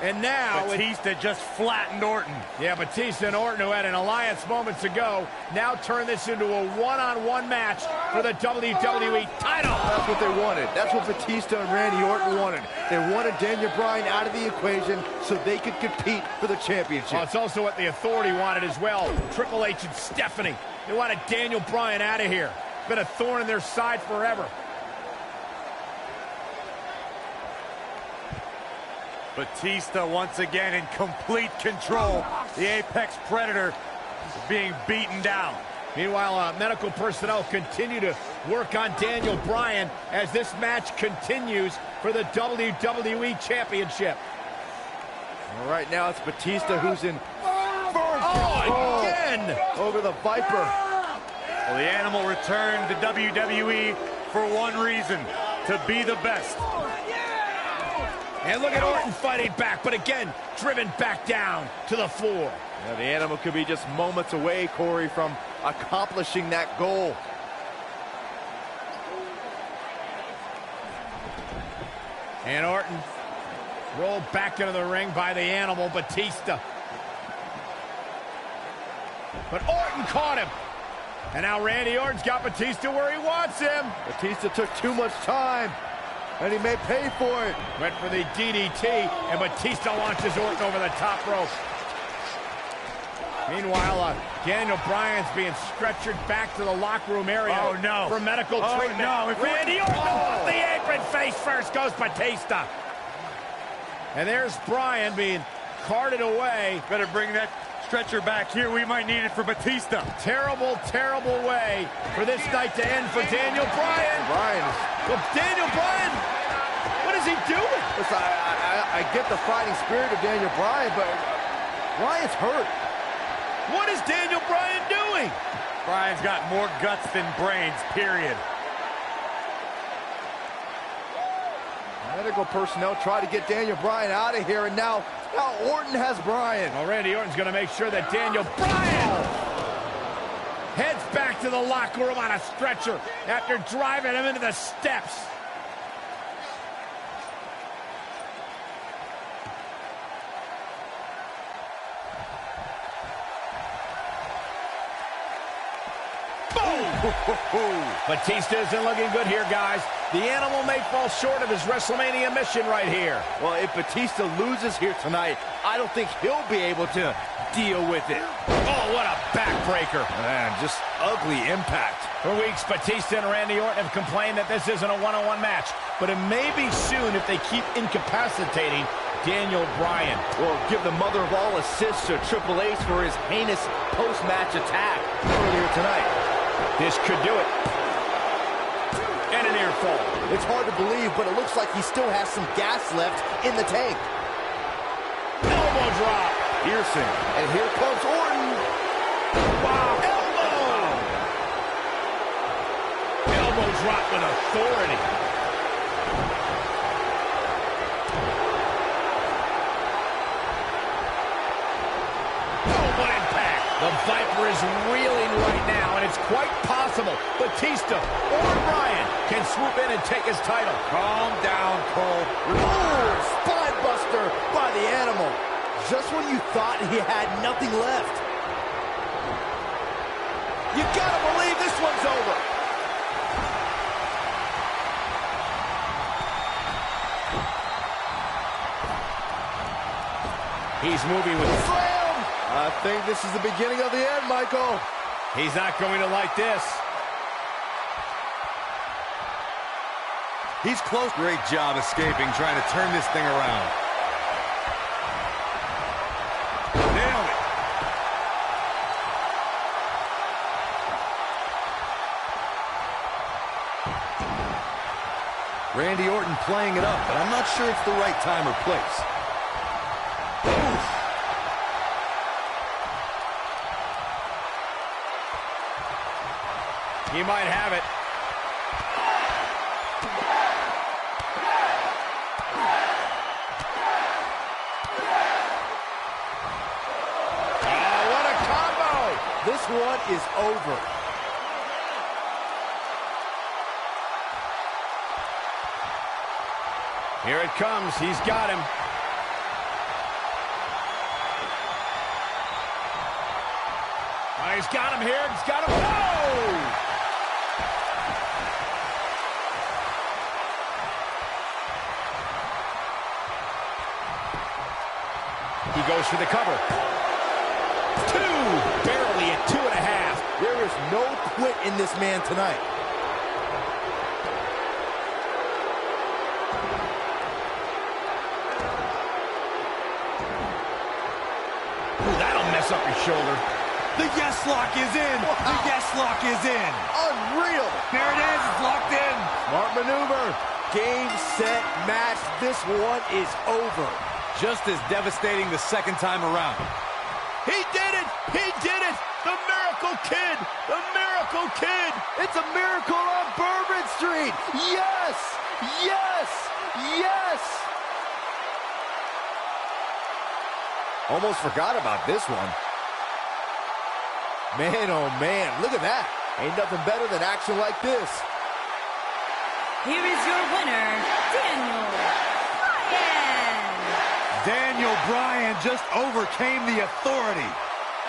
And now Batista just flattened Orton. Yeah, Batista and Orton, who had an alliance moments ago, now turn this into a one-on-one match for the WWE title. That's what they wanted. That's what Batista and Randy Orton wanted. They wanted Daniel Bryan out of the equation so they could compete for the championship. Well, it's also what the Authority wanted as well. Triple H and Stephanie. They wanted Daniel Bryan out of here. Been a thorn in their side forever. Batista once again in complete control. The Apex Predator is being beaten down. Meanwhile, medical personnel continue to work on Daniel Bryan as this match continues for the WWE Championship. All right, now it's Batista who's in Oh, again! over the Viper. Well, the Animal returned to WWE for one reason, to be the best. And look at Orton fighting back, but again, driven back down to the floor. Yeah, the Animal could be just moments away, Corey, from accomplishing that goal. And Orton rolled back into the ring by the Animal, Batista. But Orton caught him. And now Randy Orton's got Batista where he wants him. Batista took too much time, and he may pay for it. Went for the DDT, and Batista launches Orton over the top rope. Meanwhile, Daniel Bryan's being stretchered back to the locker room area Oh, no. for medical Oh, treatment. no. Randy Orton off the apron, face first goes Batista. And there's Bryan being carted away. Better bring that stretcher back here. We might need it for Batista. Terrible, terrible way for this night to end for Daniel Bryan. Well, Daniel Bryan, what is he doing? Listen, I get the fighting spirit of Daniel Bryan, but Bryan's hurt. What is Daniel Bryan doing? Bryan's got more guts than brains, period. Medical personnel try to get Daniel Bryan out of here, and now Orton has Bryan. Well, Randy Orton's going to make sure that Daniel Bryan heads back to the locker room on a stretcher after driving him into the steps. Batista isn't looking good here, guys. The Animal may fall short of his WrestleMania mission right here. Well, if Batista loses here tonight, I don't think he'll be able to deal with it. Oh, what a backbreaker. Man, just ugly impact. For weeks, Batista and Randy Orton have complained that this isn't a one-on-one match, but it may be soon if they keep incapacitating Daniel Bryan. Well, give the mother of all assists to Triple H for his heinous post-match attack earlier tonight. This could do it. And an ear fall. It's hard to believe, but it looks like he still has some gas left in the tank. Elbow drop. Pearson, and here comes Orton. Wow. Elbow drop with authority. Oh, what impact. The Viper is reeling right now, and it's quite possible Batista or Bryan can swoop in and take his title. Calm down, Cole. Oh, spine buster by the animal. Just when you thought he had nothing left. You gotta believe this one's over. He's moving with Slam! I think this is the beginning of the end, Michael. He's not going to like this. He's close. Great job escaping, trying to turn this thing around. Nailed it. Randy Orton playing it up, but I'm not sure it's the right time or place. Oof. He might have it. Oh, what a combo! This one is over. Here it comes. He's got him. Oh, he's got him here. He's got him. Oh! He goes for the cover. 2, barely at 2.5. There is no quit in this man tonight. Ooh, that'll mess up your shoulder. The yes lock is in. Wow. The yes lock is in. Unreal. There it is. It's locked in. Smart maneuver. Game, set, match. This one is over. Just as devastating the second time around. He did it! He did it! The Miracle Kid! The Miracle Kid! It's a miracle on Bourbon Street! Yes! Yes! Yes! Almost forgot about this one. Man, oh man, look at that. Ain't nothing better than action like this. Here is your winner, Daniel Bryan. Daniel Bryan just overcame the authority.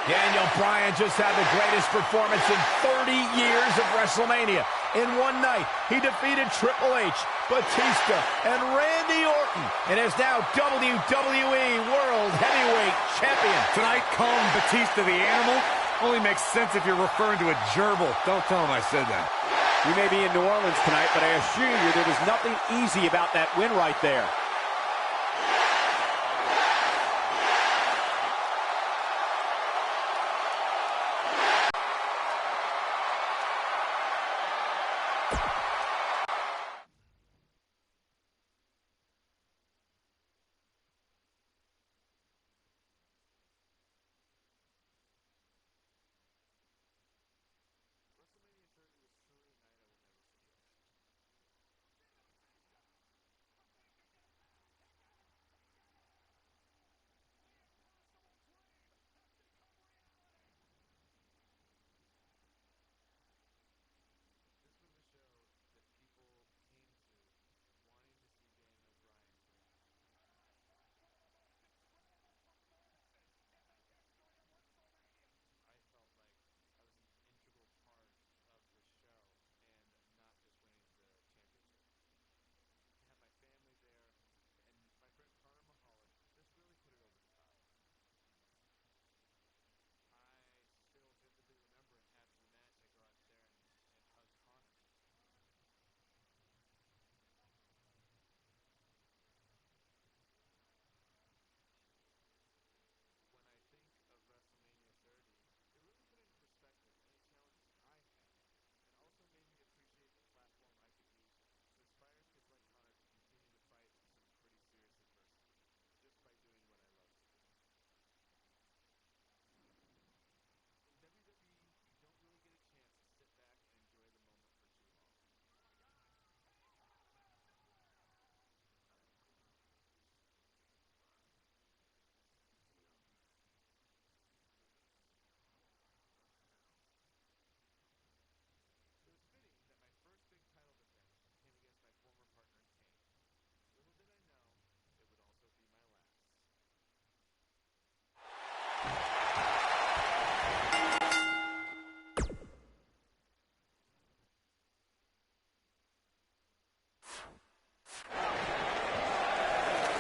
Daniel Bryan just had the greatest performance in 30 years of WrestleMania. In one night, he defeated Triple H, Batista, and Randy Orton, and is now WWE World Heavyweight Champion. Tonight, calling Batista the animal only makes sense if you're referring to a gerbil. Don't tell him I said that. You may be in New Orleans tonight, but I assure you there was nothing easy about that win right there.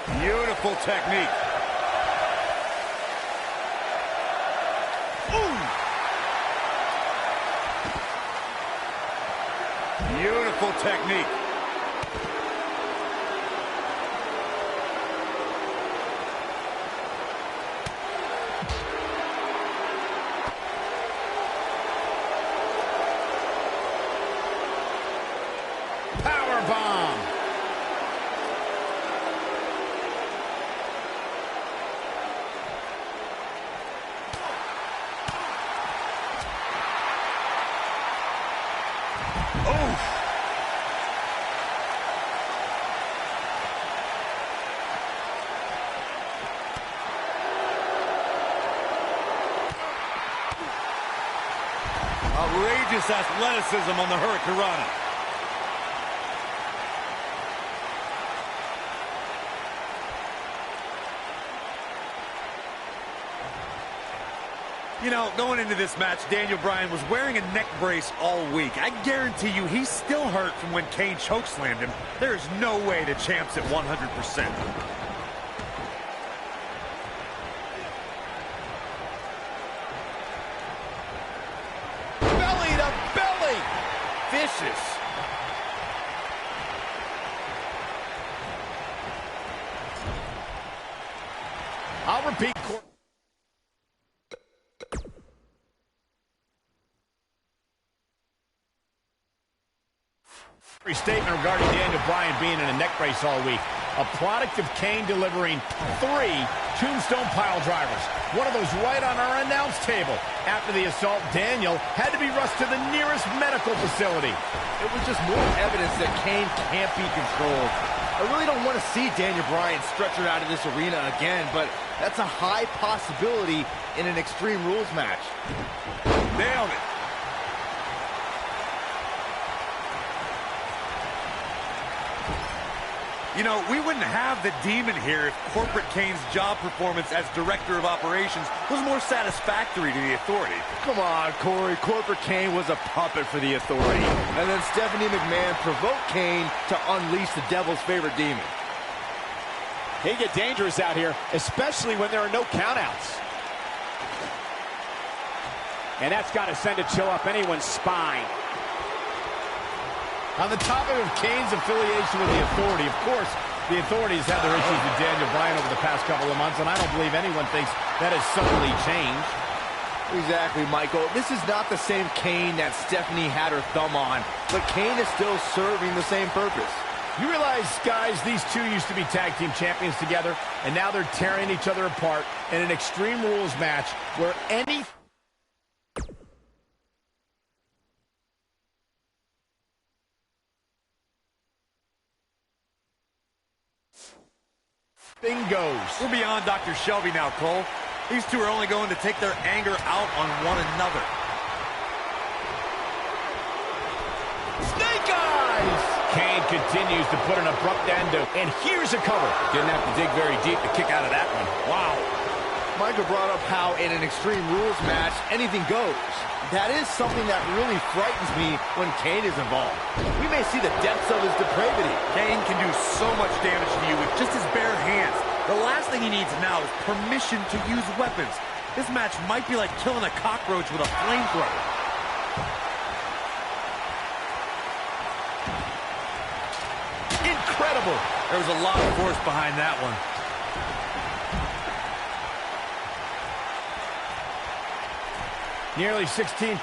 Beautiful technique. Ooh. Beautiful technique. Power bomb. Outrageous athleticism on the Hurricanrana. You know, going into this match, Daniel Bryan was wearing a neck brace all week. I guarantee you he's still hurt from when Kane chokeslammed him. There's no way the champ's at 100%. Belly to belly! Vicious. I'll repeat. Statement regarding Daniel Bryan being in a neck brace all week. A product of Kane delivering 3 tombstone pile drivers. One of those right on our announce table. After the assault, Daniel had to be rushed to the nearest medical facility. It was just more evidence that Kane can't be controlled. I really don't want to see Daniel Bryan stretchered out of this arena again, but that's a high possibility in an Extreme Rules match. Nailed it. You know, we wouldn't have the Demon here if Corporate Kane's job performance as Director of Operations was more satisfactory to the Authority. Come on, Corey. Corporate Kane was a puppet for the Authority. And then Stephanie McMahon provoked Kane to unleash the Devil's favorite demon. He get dangerous out here, especially when there are no countouts. And that's got to send a chill up anyone's spine. On the topic of Kane's affiliation with the Authority, of course, the Authority has had their issues with Daniel Bryan over the past couple of months, and I don't believe anyone thinks that has suddenly changed. Exactly, Michael. This is not the same Kane that Stephanie had her thumb on, but Kane is still serving the same purpose. You realize, guys, these two used to be tag team champions together, and now they're tearing each other apart in an Extreme Rules match where anything goes. We're beyond Dr. Shelby now, Cole. These two are only going to take their anger out on one another. Snake Eyes! Kane continues to put an abrupt end to, and here's a cover. Didn't have to dig very deep to kick out of that one. Wow. Michael brought up how in an Extreme Rules match, anything goes. That is something that really frightens me when Kane is involved. We may see the depths of his depravity. Kane can do so much damage to you with just his bare hands. The last thing he needs now is permission to use weapons. This match might be like killing a cockroach with a flamethrower. Incredible! There was a lot of force behind that one. Nearly 16,000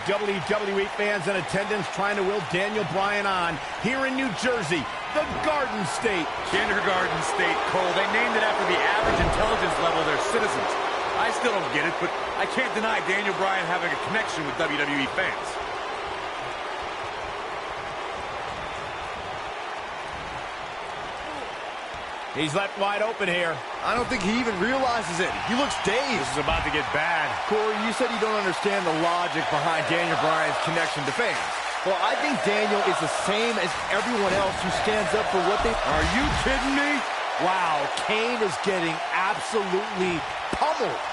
WWE fans in attendance trying to will Daniel Bryan on here in New Jersey, the Garden State. Kindergarten State, Cole. They named it after the average intelligence level of their citizens. I still don't get it, but I can't deny Daniel Bryan having a connection with WWE fans. He's left wide open here. I don't think he even realizes it. He looks dazed. This is about to get bad. Corey, you said you don't understand the logic behind Daniel Bryan's connection to fans. Well, I think Daniel is the same as everyone else who stands up for what they... Are you kidding me? Wow, Kane is getting absolutely pummeled.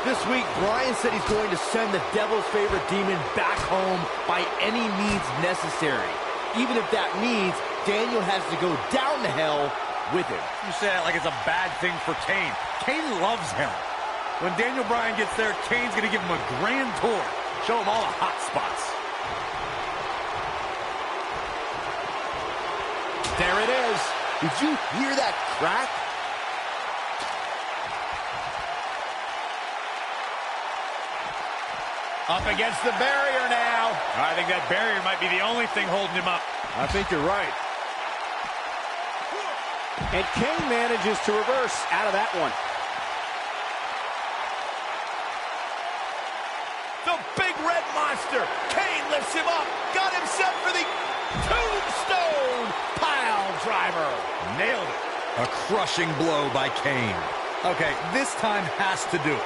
This week, Bryan said he's going to send the devil's favorite demon back home by any means necessary. Even if that means Daniel has to go down to hell with him. You say that like it's a bad thing for Kane. Kane loves hell. When Daniel Bryan gets there, Kane's going to give him a grand tour. Show him all the hot spots. There it is. Did you hear that crack? Up against the barrier now. I think that barrier might be the only thing holding him up. I think you're right. And Kane manages to reverse out of that one. The big red monster. Kane lifts him up. Got him set for the tombstone pile driver. Nailed it. A crushing blow by Kane. Okay, this time has to do it.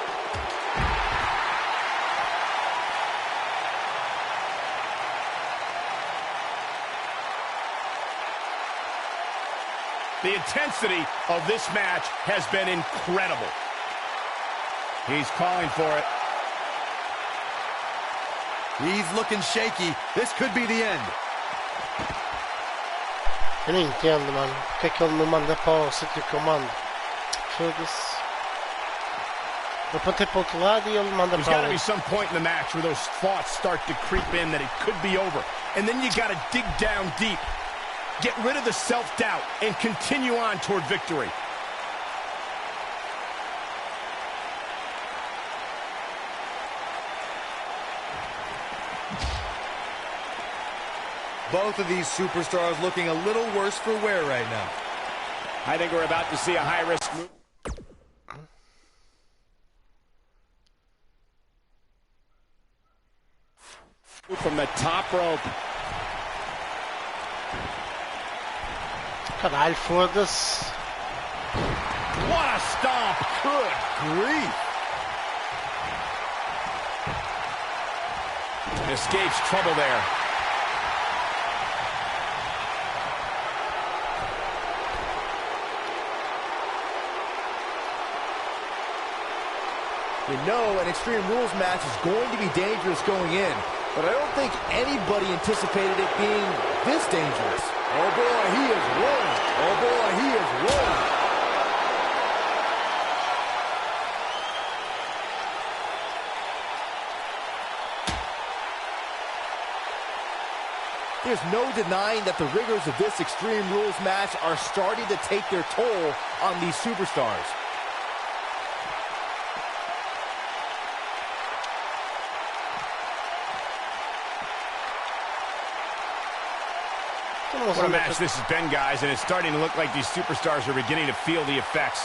The intensity of this match has been incredible. He's calling for it. He's looking shaky. This could be the end. Eu não entendo, mano. Por que é que ele não manda para o sítio que eu mando? Foda-se. Eu apontei para o outro lado e ele manda There's para got o to be outro. some point in the match where those thoughts start to creep in that it could be over. And then you got to dig down deep. Get rid of the self-doubt and continue on toward victory. Both of these superstars looking a little worse for wear right now. I think we're about to see a high-risk move. From the top rope. Caralho, foda-se. What a stomp! Good grief! Escapes trouble there. You know an Extreme Rules match is going to be dangerous going in, but I don't think anybody anticipated it being this dangerous. Oh boy, he is rolling. Oh boy, he is rolling. There's no denying that the rigors of this Extreme Rules match are starting to take their toll on these superstars. What a match this has been, guys, and it's starting to look like these superstars are beginning to feel the effects.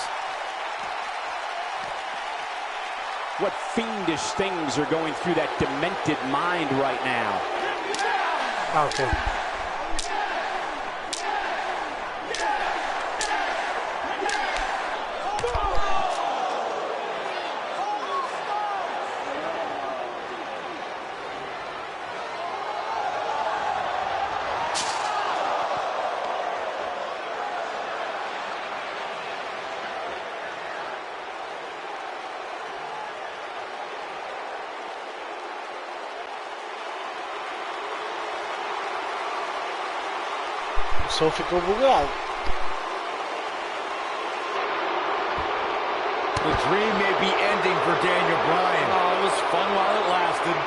What fiendish things are going through that demented mind right now? Okay. O som ficou bugado. The dream may be ending for Daniel Bryan. Oh, it was fun while it lasted.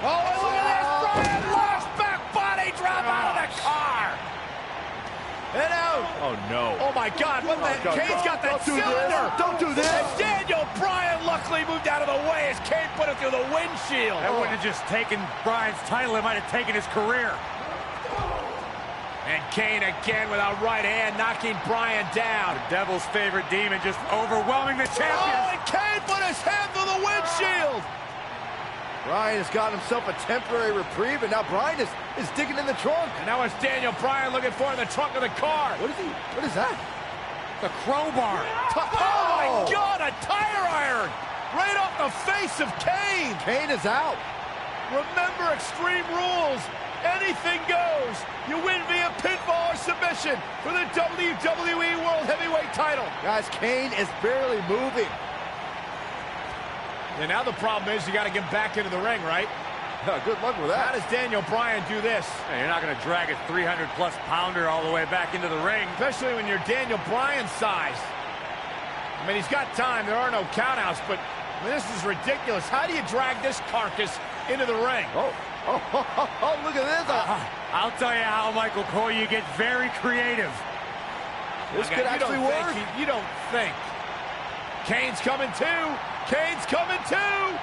Oh, and look at this. Bryan lost back body drop out of the car. And out. Oh, no. Oh, my God. What the? Kane's got that cylinder. Don't do this. And Daniel Bryan luckily moved out of the way as Kane put it through the windshield. That wouldn't have just taken Bryan's title. It might have taken his career. And Kane again with a right hand knocking Bryan down. The devil's favorite demon just overwhelming the champion. Oh, and Kane put his hand through the windshield. Bryan has got himself a temporary reprieve, and now Bryan is digging in the trunk. And now it's Daniel Bryan looking for in the trunk of the car. What is he? What is that? The crowbar. Oh, my God, a tire iron. Right off the face of Kane. Kane is out. Remember Extreme Rules. Anything goes. You win via pinfall or submission for the WWE World Heavyweight title. Guys, Kane is barely moving. And now the problem is you got to get back into the ring, right? Good luck with How that. does Daniel Bryan do this? Hey, you're not going to drag a 300-plus pounder all the way back into the ring. Especially when you're Daniel Bryan's size. I mean, he's got time. There are no countouts, but I mean, this is ridiculous. How do you drag this carcass into the ring? Oh, look at this. I'll tell you how, Michael Cole, you get very creative. This could actually work. You don't think. Kane's coming too. Kane's coming too.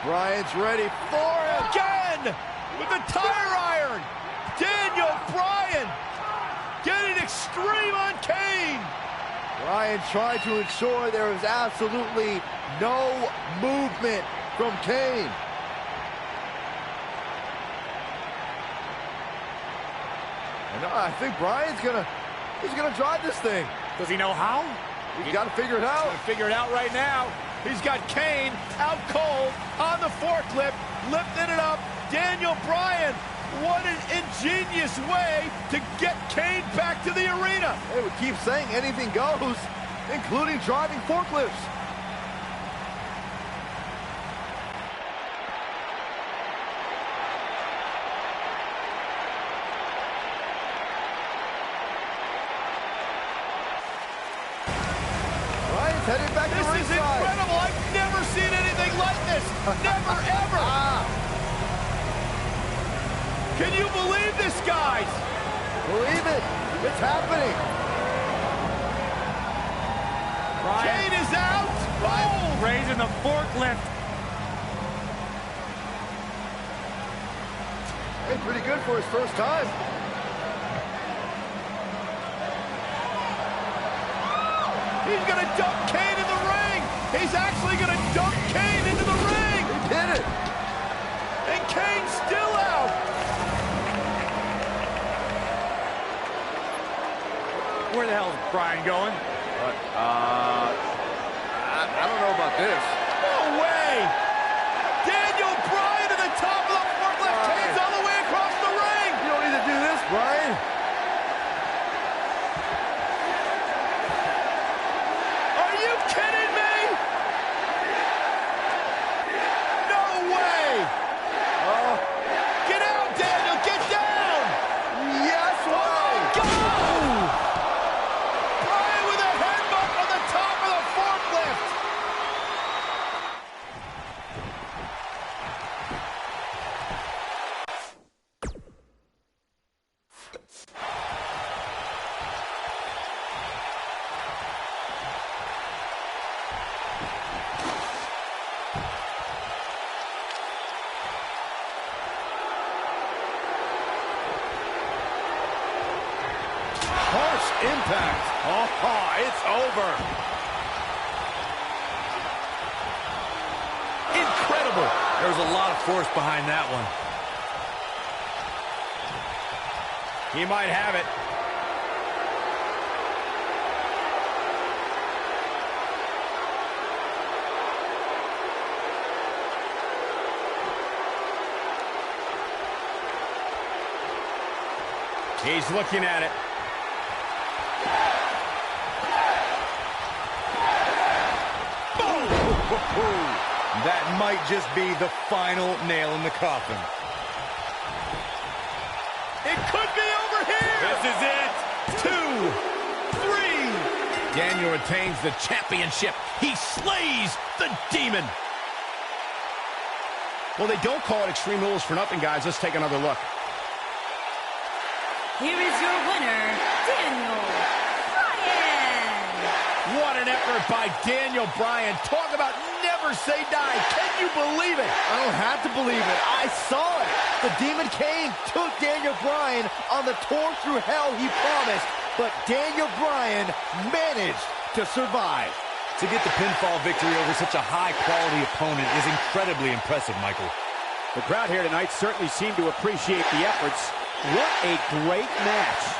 Bryan's ready for it. Again with the tire iron. Daniel Bryan getting extreme on Kane. Bryan tried to ensure there was absolutely no movement from Kane. And I think Bryan's he's gonna drive this thing. Does he know how? He's got to figure it out. Figure it out right now. He's got Kane out cold on the forklift, lifting it up. Daniel Bryan, what an ingenious way to get Kane back to the arena. Hey, we keep saying anything goes, including driving forklifts. Bryan's heading back to This is ringside. incredible. I've never seen anything like this. Never, ever. Can you believe this, guys? Believe it. It's happening. Kane is out. Oh! Raising the forklift. Hey, pretty good for his first time. He's going to dump Kane in the ring. He's actually going to dump Kane into the ring. He did it. And Kane's still out. Where the hell is Bryan going? I don't know about this. No way. Daniel Bryan to the top of the forklift. Kane's all the way across the ring. You don't need to do this, Bryan. Are you kidding me? No way. Get out, Daniel. Get down. Yes way. Go! Bryan with a headbutt on the top of the forklift. Harsh impact. Oh, it's over. Incredible. There was a lot of force behind that one. He might have it. He's looking at it. That might just be the final nail in the coffin. It could be over here. This is it. 2, 3. Daniel retains the championship. He slays the demon. Well, they don't call it Extreme Rules for nothing, guys. Let's take another look. Here is your winner, Daniel Bryan. What an effort by Daniel Bryan. Talk about never say die. Can you believe it? I don't have to believe it. I saw it. The Demon Kane took Daniel Bryan on the tour through hell he promised, but Daniel Bryan managed to survive. To get the pinfall victory over such a high-quality opponent is incredibly impressive, Michael. The crowd here tonight certainly seemed to appreciate the efforts. What a great match.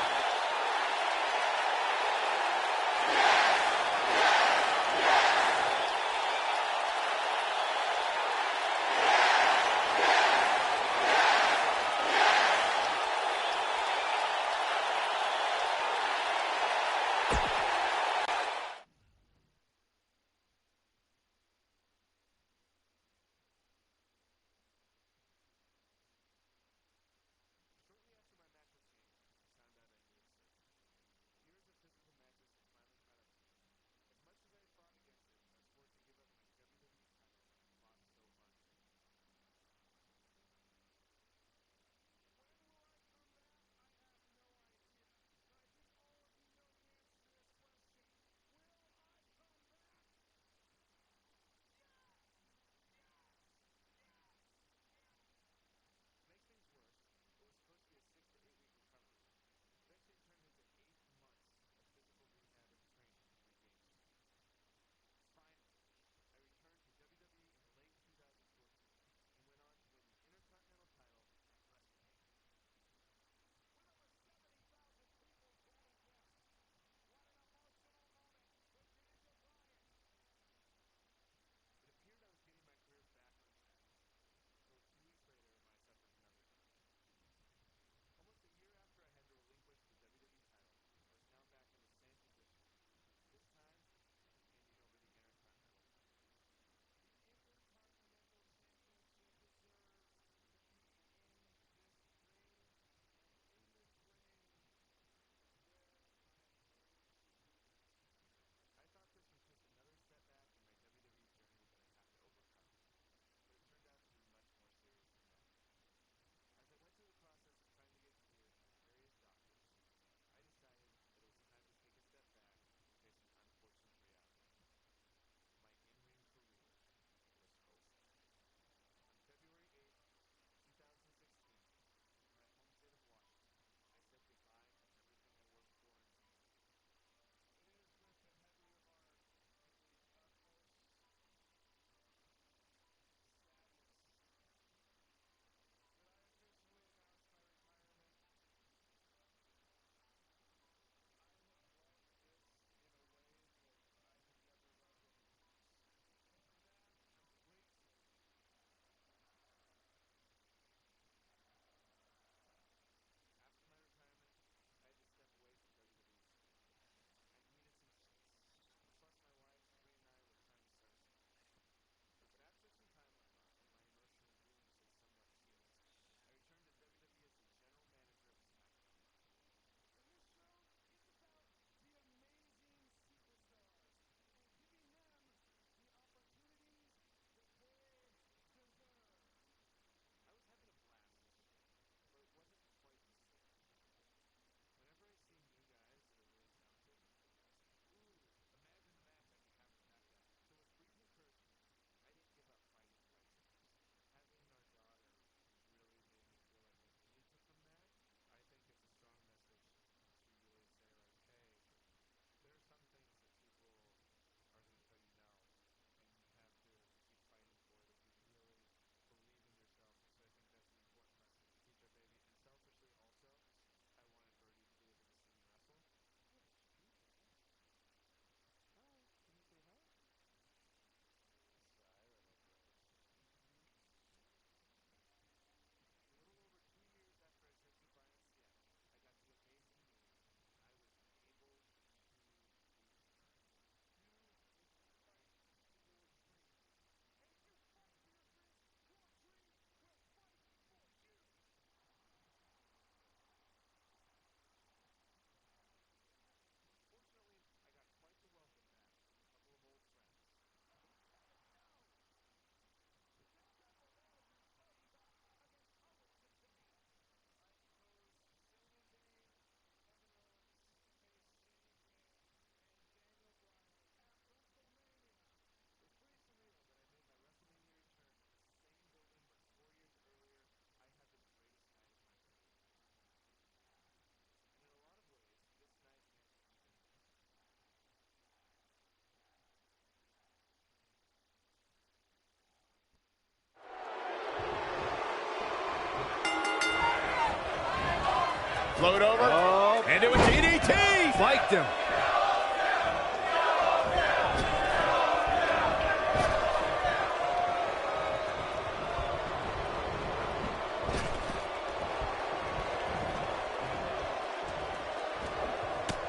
Float over. Oh. Into a DDT. Spiked him.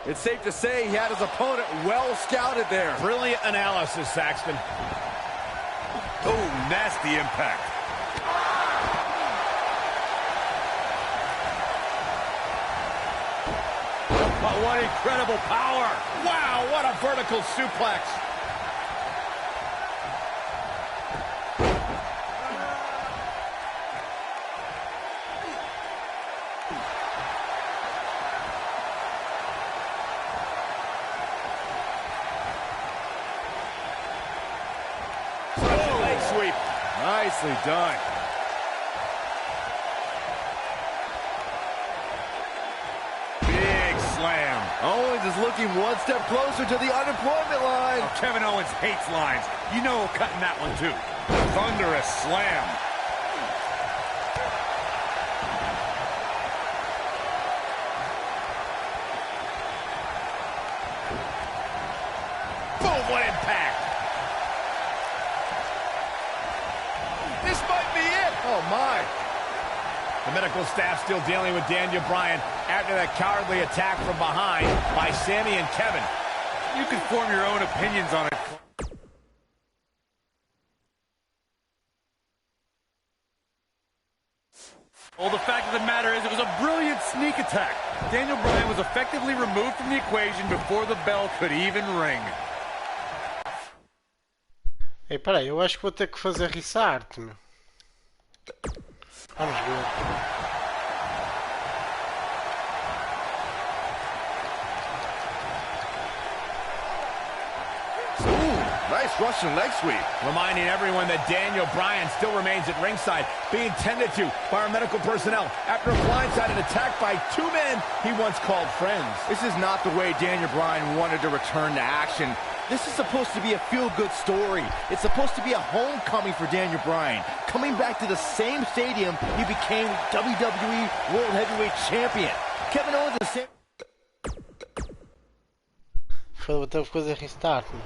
It's safe to say he had his opponent well scouted there. Brilliant analysis, Saxton. Oh, nasty impact. Oh, what incredible power. Wow, what a vertical suplex. Leg sweep. Nicely done. Big slam. Owens is looking one step closer to the unemployment line. Oh, Kevin Owens hates lines. You know he'll cut in that one too. Thunderous slam. Boom, what impact. This might be it. Oh, my. The medical staff still dealing with Daniel Bryan after that cowardly attack from behind by Sami and Kevin. You can form your own opinions on it. Well, the fact of the matter is it was a brilliant sneak attack. Daniel Bryan was effectively removed from the equation before the bell could even ring. Ei, peraí, eu acho que vou ter que fazer restart, meu. Vamos ver. Nice Russian leg sweep. Reminding everyone that Daniel Bryan still remains at ringside, being tended to by our medical personnel after a blindsided attack by two men he once called friends. This is not the way Daniel Bryan wanted to return to action. This is supposed to be a feel-good story. It's supposed to be a homecoming for Daniel Bryan. Coming back to the same stadium he became WWE World Heavyweight Champion. Kevin Owens and Sami... Vou ter que fazer restart, meu.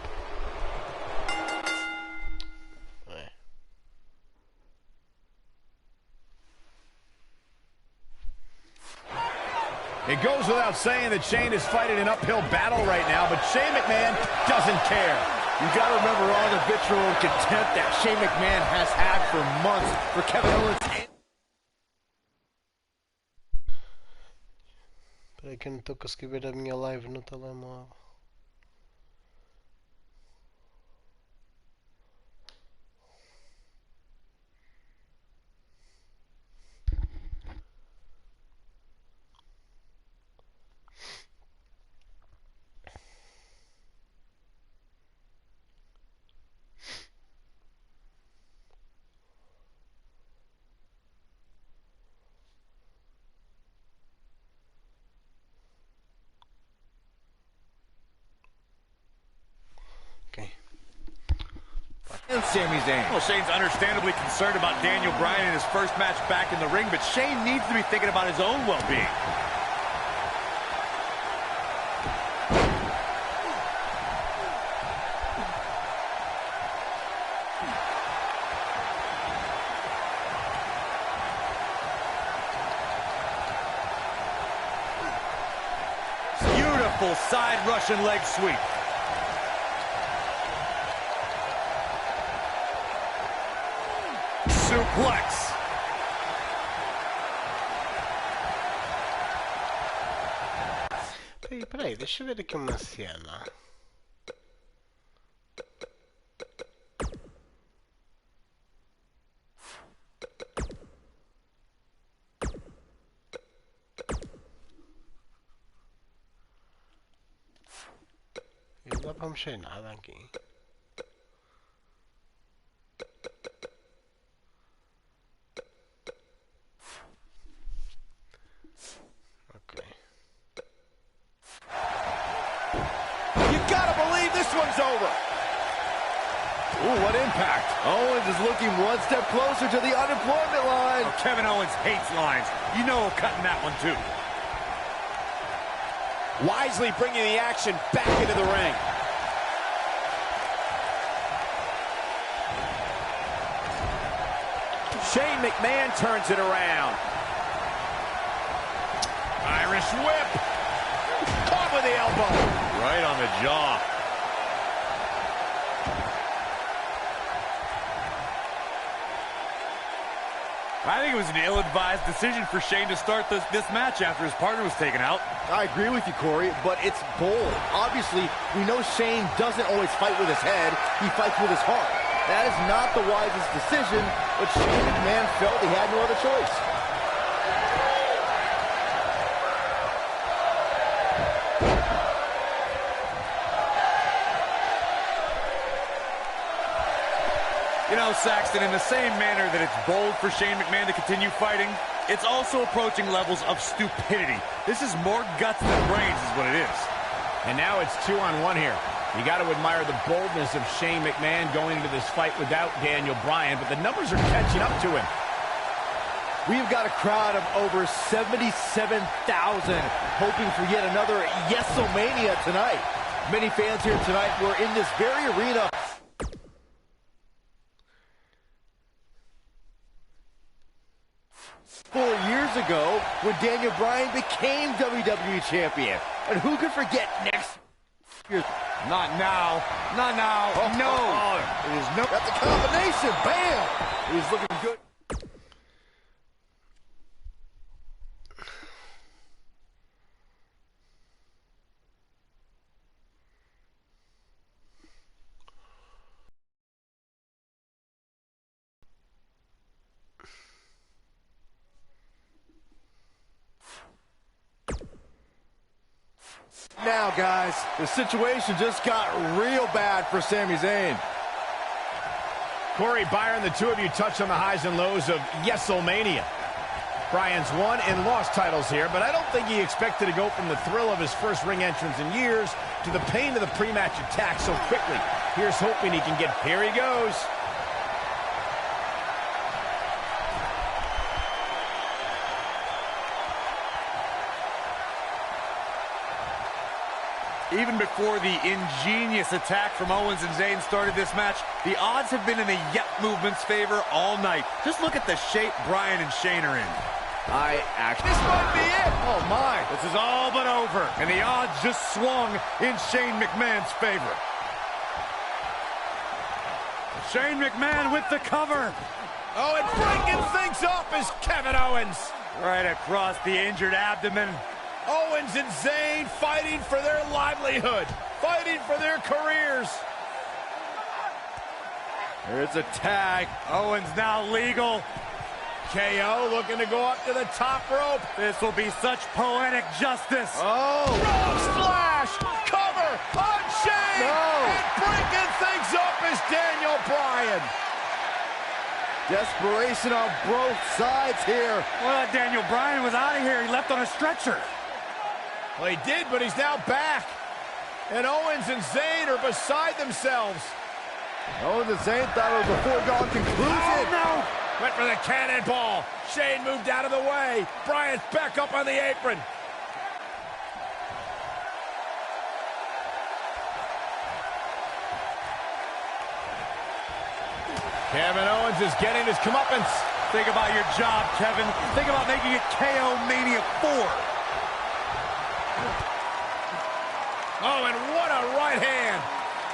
It goes without saying that Shane is fighting an uphill battle right now, but Shane McMahon doesn't care. You got to remember all the vitriol and contempt that Shane McMahon has had for months for Kevin Owens. Espera que eu não estou conseguindo ver a minha live no telemóvel. And Sami Zayn. Well, Shane's understandably concerned about Daniel Bryan in his first match back in the ring, but Shane needs to be thinking about his own well-being. Beautiful side Russian leg sweep. Suplex. Peraí, deixa eu ver aqui uma cena. Não dá pra mexer nada aqui. Ooh, what impact. Owens is looking one step closer to the unemployment line. Oh, Kevin Owens hates lines. You know he'll cut in that one too. wisely bringing the action back into the ring. Shane McMahon turns it around. Irish whip. Caught with the elbow. Right on the jaw. I think it was an ill-advised decision for Shane to start this match after his partner was taken out. I agree with you, Corey, but it's bold. Obviously, we know Shane doesn't always fight with his head. He fights with his heart. That is not the wisest decision, but Shane McMahon felt he had no other choice. You know, Saxton, in the same manner that it's bold for Shane McMahon to continue fighting, it's also approaching levels of stupidity. This is more guts than brains is what it is. And now it's 2-on-1 here. You got to admire the boldness of Shane McMahon going into this fight without Daniel Bryan, but the numbers are catching up to him. We've got a crowd of over 77,000 hoping for yet another Yes-O-Mania tonight. Many fans here tonight were in this very arena 4 years ago when Daniel Bryan became WWE Champion. And who could forget next year? Not now. Not now. No. It is no. That's a combination. Bam! He's looking good. Now, guys, the situation just got real bad for Sami Zayn. Corey, Byron, the two of you touched on the highs and lows of Yes-O-Mania. Bryan's won and lost titles here, but I don't think he expected to go from the thrill of his first ring entrance in years to the pain of the pre-match attack so quickly. Here's hoping he can get... Here he goes. Even before the ingenious attack from Owens and Zayn started this match, the odds have been in the Yep movement's favor all night. Just look at the shape Bryan and Shane are in. This might be it. Oh, my. This is all but over, and the odds just swung in Shane McMahon's favor. Shane McMahon with the cover. Oh, and breaking things up is Kevin Owens. Right across the injured abdomen. Owens and Zayn fighting for their livelihood, fighting for their careers. Here's a tag. Owens now legal. KO looking to go up to the top rope. This will be such poetic justice. Oh! Frog splash! Cover on Shane! No! And breaking things up is Daniel Bryan. Desperation on both sides here. Well, Daniel Bryan was out of here. He left on a stretcher. Well, he did, but he's now back. And Owens and Zayn are beside themselves. Owens and Zayn thought it was a foregone conclusion. Oh, no! Went for the cannonball. Shane moved out of the way. Bryan's back up on the apron. Kevin Owens is getting his comeuppance. Think about your job, Kevin. Think about making it KO Mania 4. Oh, and what a right hand.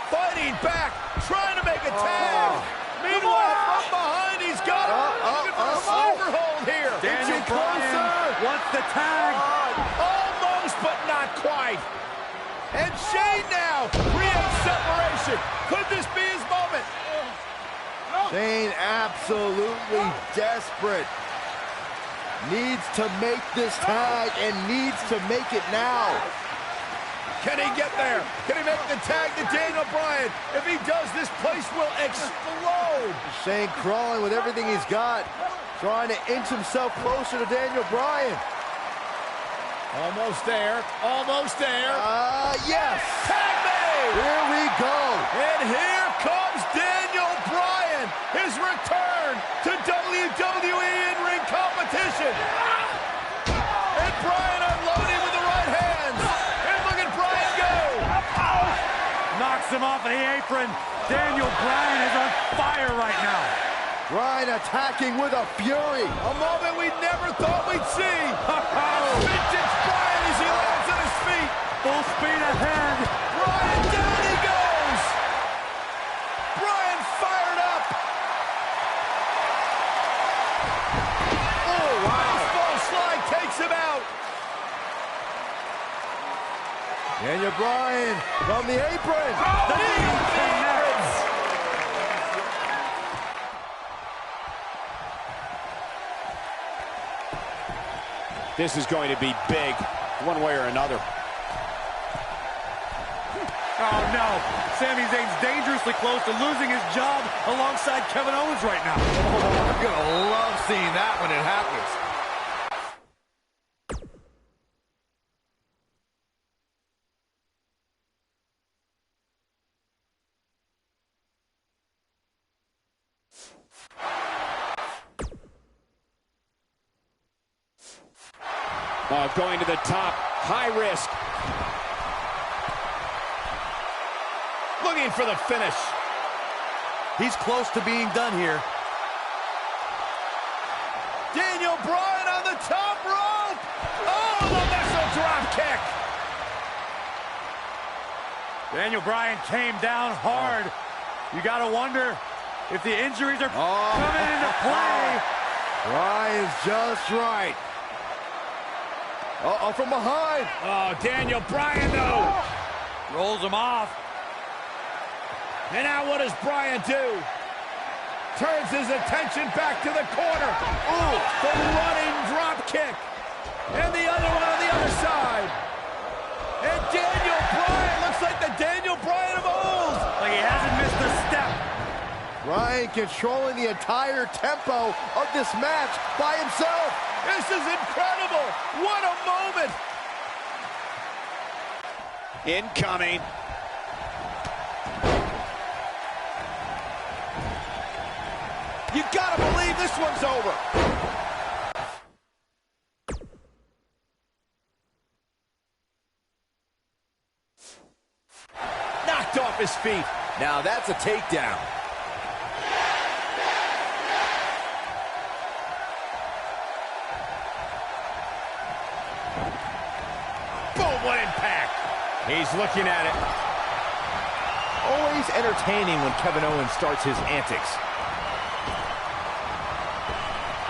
Fighting back, trying to make a tag. Meanwhile, from behind, he's got looking for a sleeper hold here. Daniel Bryan wants the tag. Almost, but not quite. And Shane now creates separation. Could this be his moment? Shane absolutely desperate. Needs to make this tag and needs to make it now. Can he get there? Can he make the tag to Daniel Bryan? If he does, this place will explode. Shane crawling with everything he's got, trying to inch himself closer to Daniel Bryan. Almost there. Almost there. Yes. Tag made. Here we go. And here comes Daniel Bryan. His return to WWE in-ring competition. And Bryan unloading with the right hands. And the apron. Daniel Bryan is on fire right now. Bryan attacking with a fury. A moment we never thought we'd see. Vintage Bryan as he lands on his feet. Full speed ahead. Bryan, down he goes. Bryan fired up. Oh, wow. Baseball slide takes him out. Daniel Bryan from the apron. The connects. This is going to be big, one way or another. Oh, no. Sami Zayn's dangerously close to losing his job alongside Kevin Owens right now. Oh, I'm going to love seeing that when it happens. Going to the top, high risk. Looking for the finish. He's close to being done here. Daniel Bryan on the top rope. Oh, the missile drop kick. Daniel Bryan came down hard. You got to wonder if the injuries are coming into play. Bryan's just right. Uh-oh, from behind. Oh, Daniel Bryan, though. Rolls him off. And now what does Bryan do? Turns his attention back to the corner. Ooh, the running drop kick. And the other one on the other side. And Daniel Bryan looks like the Daniel Bryan of old. Like he hasn't missed a step. Bryan controlling the entire tempo of this match by himself. This is incredible. What a moment. Incoming. You gotta believe this one's over. Knocked off his feet. Now that's a takedown. Boom, what impact. He's looking at it. Always entertaining when Kevin Owens starts his antics.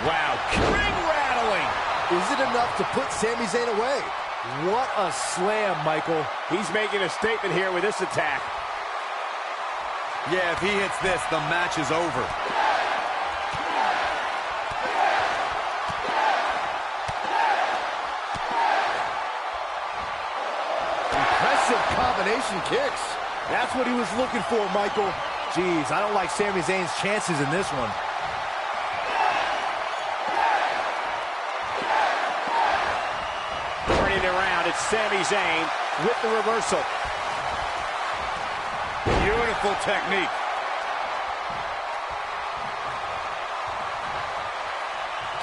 Wow, ring rattling. Is it enough to put Sami Zayn away? What a slam, Michael. He's making a statement here with this attack. Yeah, if he hits this, the match is over. Impressive combination kicks. That's what he was looking for, Michael. Jeez, I don't like Sami Zayn's chances in this one. Turning it around, it's Sami Zayn with the reversal. Beautiful technique.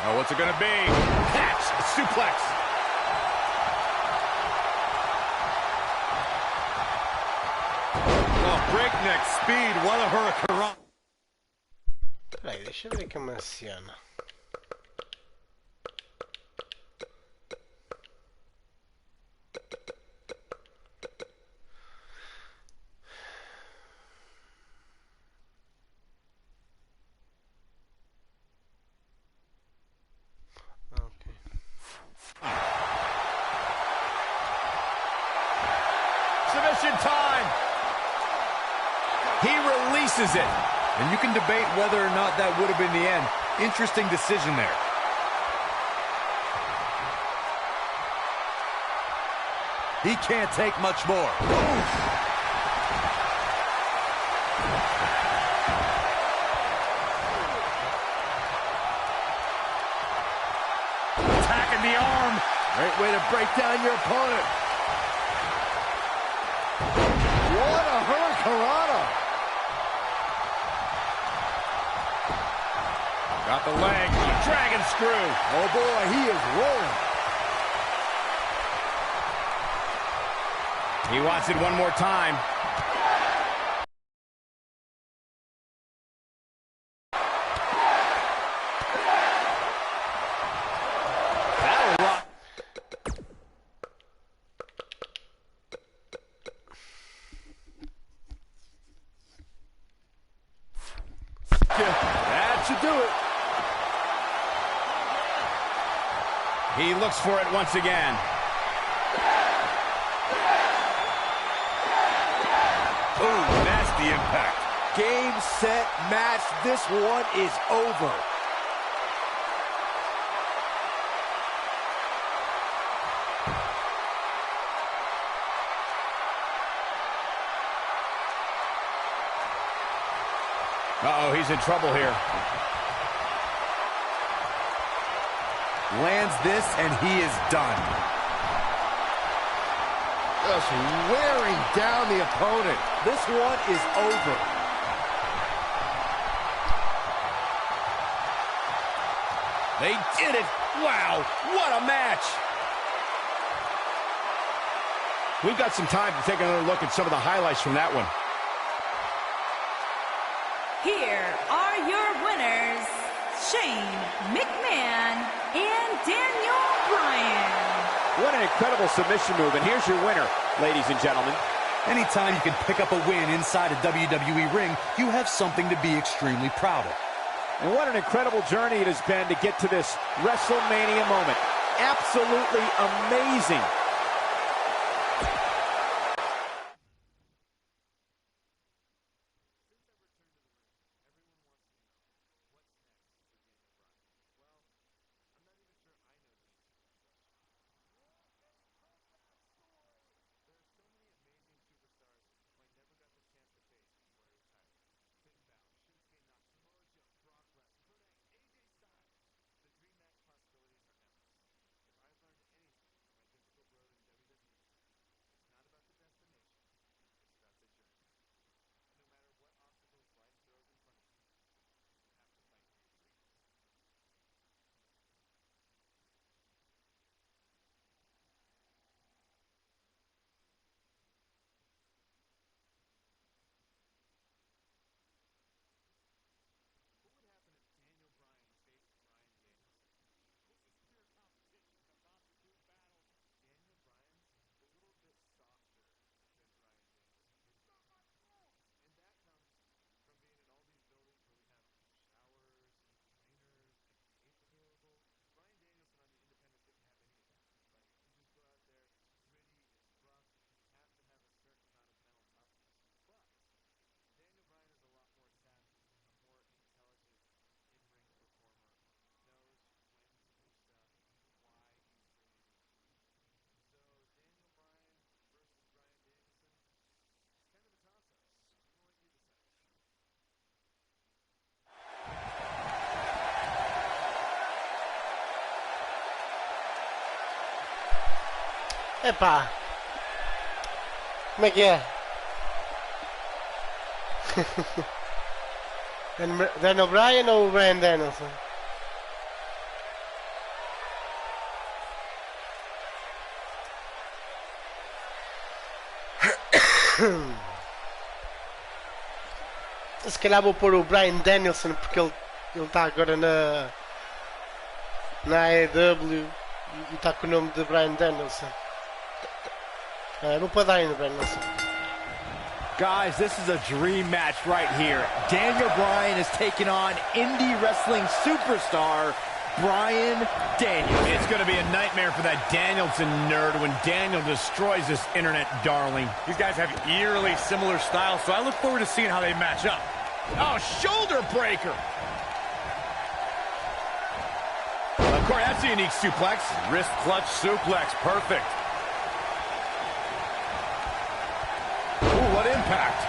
Oh, what's it gonna be? Catch, suplex. Oh, breakneck speed, what a hurricane. Dai, deixa eu ver come aciona. Submission time. He releases it. And you can debate whether or not that would have been the end. Interesting decision there. He can't take much more. Attacking the arm. Great way to break down your opponent. What a hurricanrana. Got the leg. Dragon screw. Oh boy, he is rolling. He wants it one more time. He looks for it once again. Ooh, nasty impact. Game, set, match. This one is over. Uh-oh, he's in trouble here. Lands this, and he is done. Just wearing down the opponent. This one is over. They did it. Wow, what a match. We've got some time to take another look at some of the highlights from that one. Here are your winners, Shane McMahon and Daniel Bryan. What an incredible submission move, and here's your winner, ladies and gentlemen. Anytime you can pick up a win inside a WWE ring, you have something to be extremely proud of. And what an incredible journey it has been to get to this WrestleMania moment. Absolutely amazing. Epá, como é que é? Daniel Bryan ou Bryan Danielson? Se calhar vou pôr o Bryan Danielson porque ele está agora na AEW e está com o nome de Bryan Danielson. Vou pôr Bryan Danielson. Guys, this is a dream match right here. Daniel Bryan is taking on indie wrestling superstar Bryan Danielson. It's going to be a nightmare for that Danielson nerd when Daniel destroys this internet darling. These guys have eerily similar styles, so I look forward to seeing how they match up. Oh, shoulder breaker. Of course, that's a unique suplex. Wrist clutch suplex, perfect. Ooh, what impact.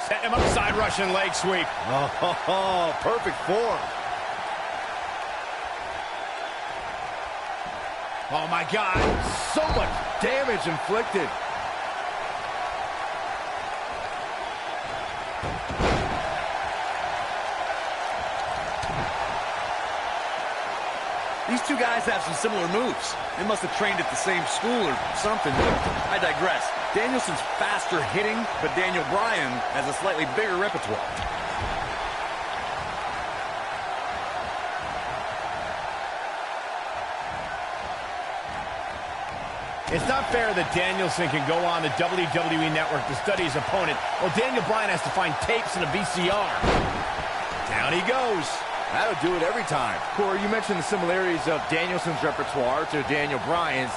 Set him up, side Russian leg sweep. Oh, perfect form. Oh, my God. So much damage inflicted. These two guys have some similar moves. They must have trained at the same school or something. I digress. Danielson's faster hitting, but Daniel Bryan has a slightly bigger repertoire. It's not fair that Danielson can go on the WWE Network to study his opponent, while Daniel Bryan has to find tapes and a VCR. Down he goes. That'll do it every time. Corey, you mentioned the similarities of Danielson's repertoire to Daniel Bryan's.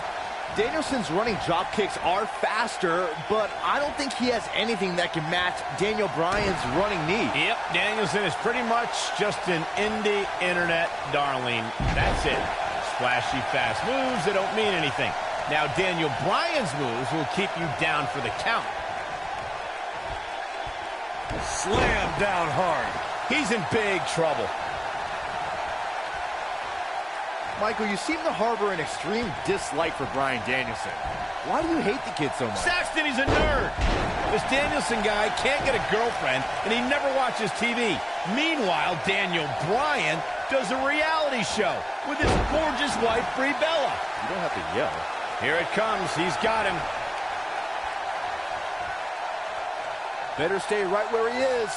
Danielson's running drop kicks are faster, but I don't think he has anything that can match Daniel Bryan's running knee. Yep, Danielson is pretty much just an indie internet darling. That's it. Splashy fast moves that don't mean anything. Now Daniel Bryan's moves will keep you down for the count. Slam down hard. He's in big trouble. Michael, you seem to harbor an extreme dislike for Bryan Danielson. Why do you hate the kid so much? Saxton, he's a nerd. This Danielson guy can't get a girlfriend, and he never watches TV. Meanwhile, Daniel Bryan does a reality show with his gorgeous wife, Brie Bella. You don't have to yell. Here it comes. He's got him. Better stay right where he is.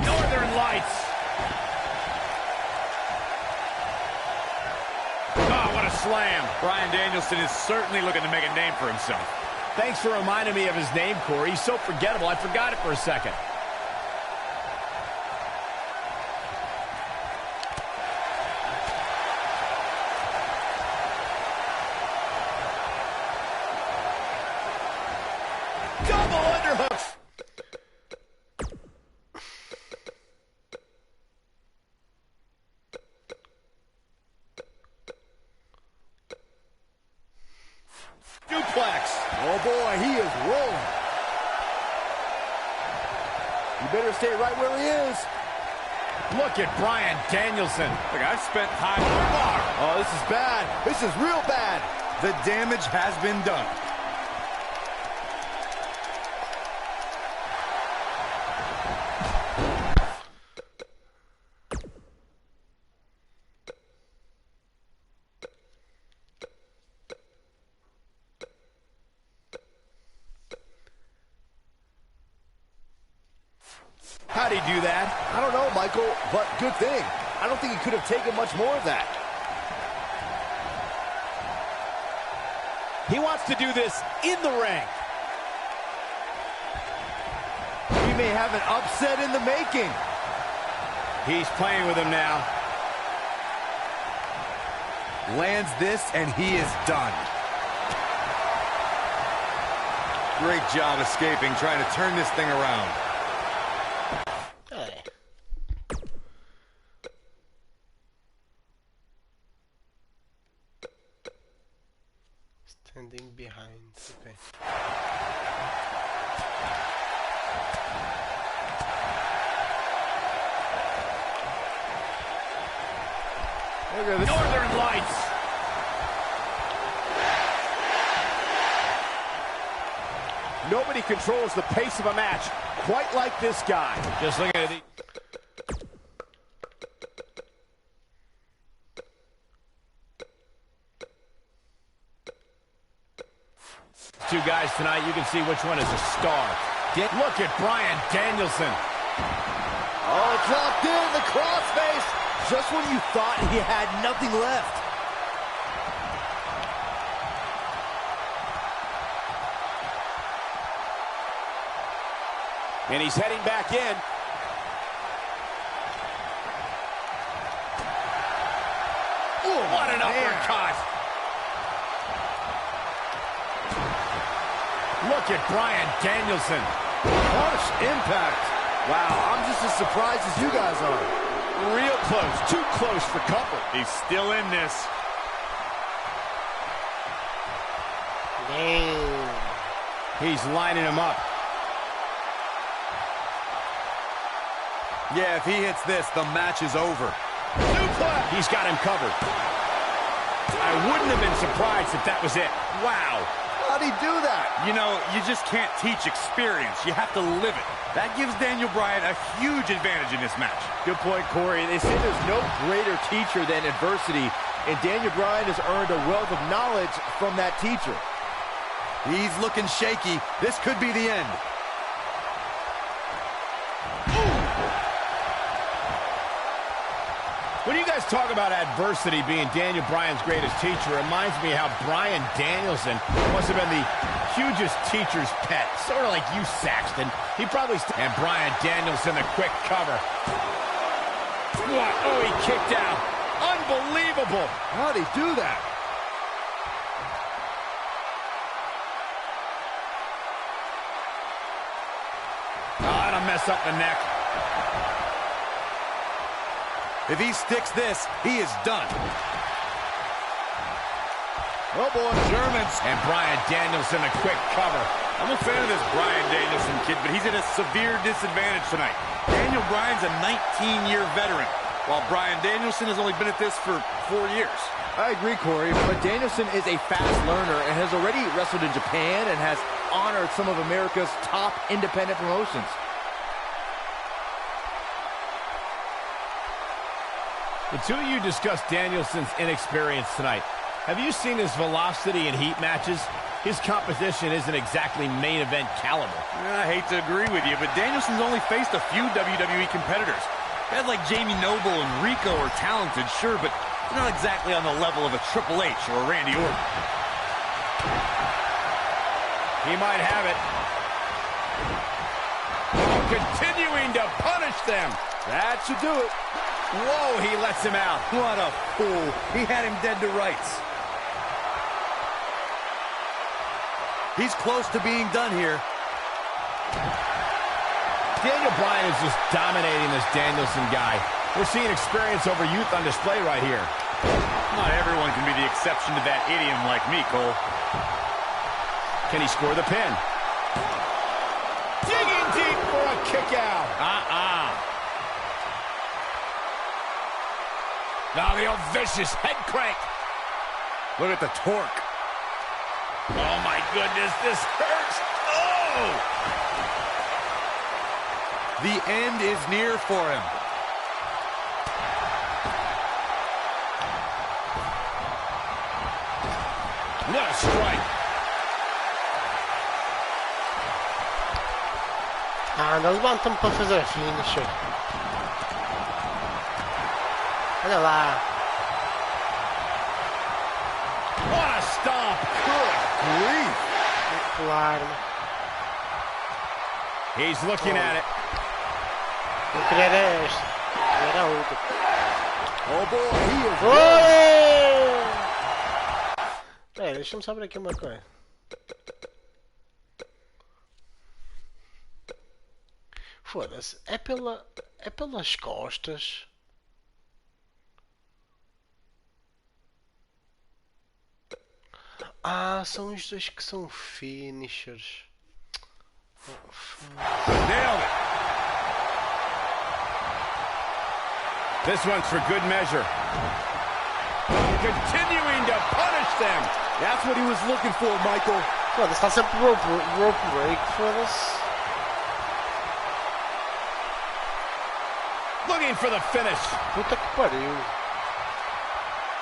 Northern Lights. Oh, what a slam. Bryan Danielson is certainly looking to make a name for himself. Thanks for reminding me of his name, Corey. He's so forgettable, I forgot it for a second. Double underhooks. Duplex. Oh boy, he is rolling. You better stay right where he is. Look at Bryan Danielson. Look, I've spent time on the bar. Oh, this is bad. This is real bad. The damage has been done. How'd he do that? I don't know, Michael, but good thing. I don't think he could have taken much more of that. He wants to do this in the ring. We may have an upset in the making. He's playing with him now. Lands this, and he is done. Great job escaping, trying to turn this thing around. Hey. Standing behind. Okay. Look at this. Northern Lights. Nobody controls the pace of a match quite like this guy. Just looking at the... Two guys tonight, you can see which one is a star. Look at Bryan Danielson. Oh, it's locked in, the crossface. Just when you thought he had nothing left. And he's heading back in. Ooh, what an uppercut. Look at Bryan Danielson. Harsh impact. Wow, I'm just as surprised as you guys are. Real close, too close for comfort. He's still in this. Dang. He's lining him up. Yeah, if he hits this, the match is over. Suplex. He's got him covered. I wouldn't have been surprised if that was it. Wow. How'd he do that? You know, you just can't teach experience. You have to live it. That gives Daniel Bryan a huge advantage in this match. Good point, Corey. They say there's no greater teacher than adversity, and Daniel Bryan has earned a wealth of knowledge from that teacher. He's looking shaky. This could be the end. When you guys talk about adversity being Daniel Bryan's greatest teacher, it reminds me how Bryan Danielson must have been the hugest teacher's pet. Sort of like you, Saxton. He probably... And Bryan Danielson, the quick cover. What? Oh, he kicked out. Unbelievable. How'd he do that? Oh, that'll mess up the neck. If he sticks this, he is done. Oh, boy. Germans. And Bryan Danielson, a quick cover. I'm a fan of this Bryan Danielson kid, but he's at a severe disadvantage tonight. Daniel Bryan's a 19-year veteran, while Bryan Danielson has only been at this for 4 years. I agree, Corey, but Danielson is a fast learner and has already wrestled in Japan and has honored some of America's top independent promotions. The two of you discussed Danielson's inexperience tonight. Have you seen his velocity in heat matches? His competition isn't exactly main event caliber. I hate to agree with you, but Danielson's only faced a few WWE competitors. Guys like Jamie Noble and Rico are talented, sure, but they're not exactly on the level of a Triple H or a Randy Orton. He might have it. Oh, continuing to punish them. That should do it. Whoa, he lets him out. What a fool. He had him dead to rights. He's close to being done here. Daniel Bryan is just dominating this Danielson guy. We're seeing experience over youth on display right here. Not everyone can be the exception to that idiom like me, Cole. Can he score the pin? Digging deep for a kick out. Now the old vicious head crank. Look at the torque. Oh my goodness, this hurts. Oh! The end is near for him. What a strike. Não levantam para fazer a finisher. Olha lá. What a stomp. Good grief. Claro. He's looking at it. Eu queria era este. Era outro. Oh, boy, he is... Oi! Deixa-me só abrir aqui uma coisa. Foda-se. É pelas costas. São os dois que são finishers. Nailed it. This one's for good measure. Continuing to punish them. That's what he was looking for, Michael. Foda-se, está sempre rope break, foda-se. Looking for the finish. Puta que pariu.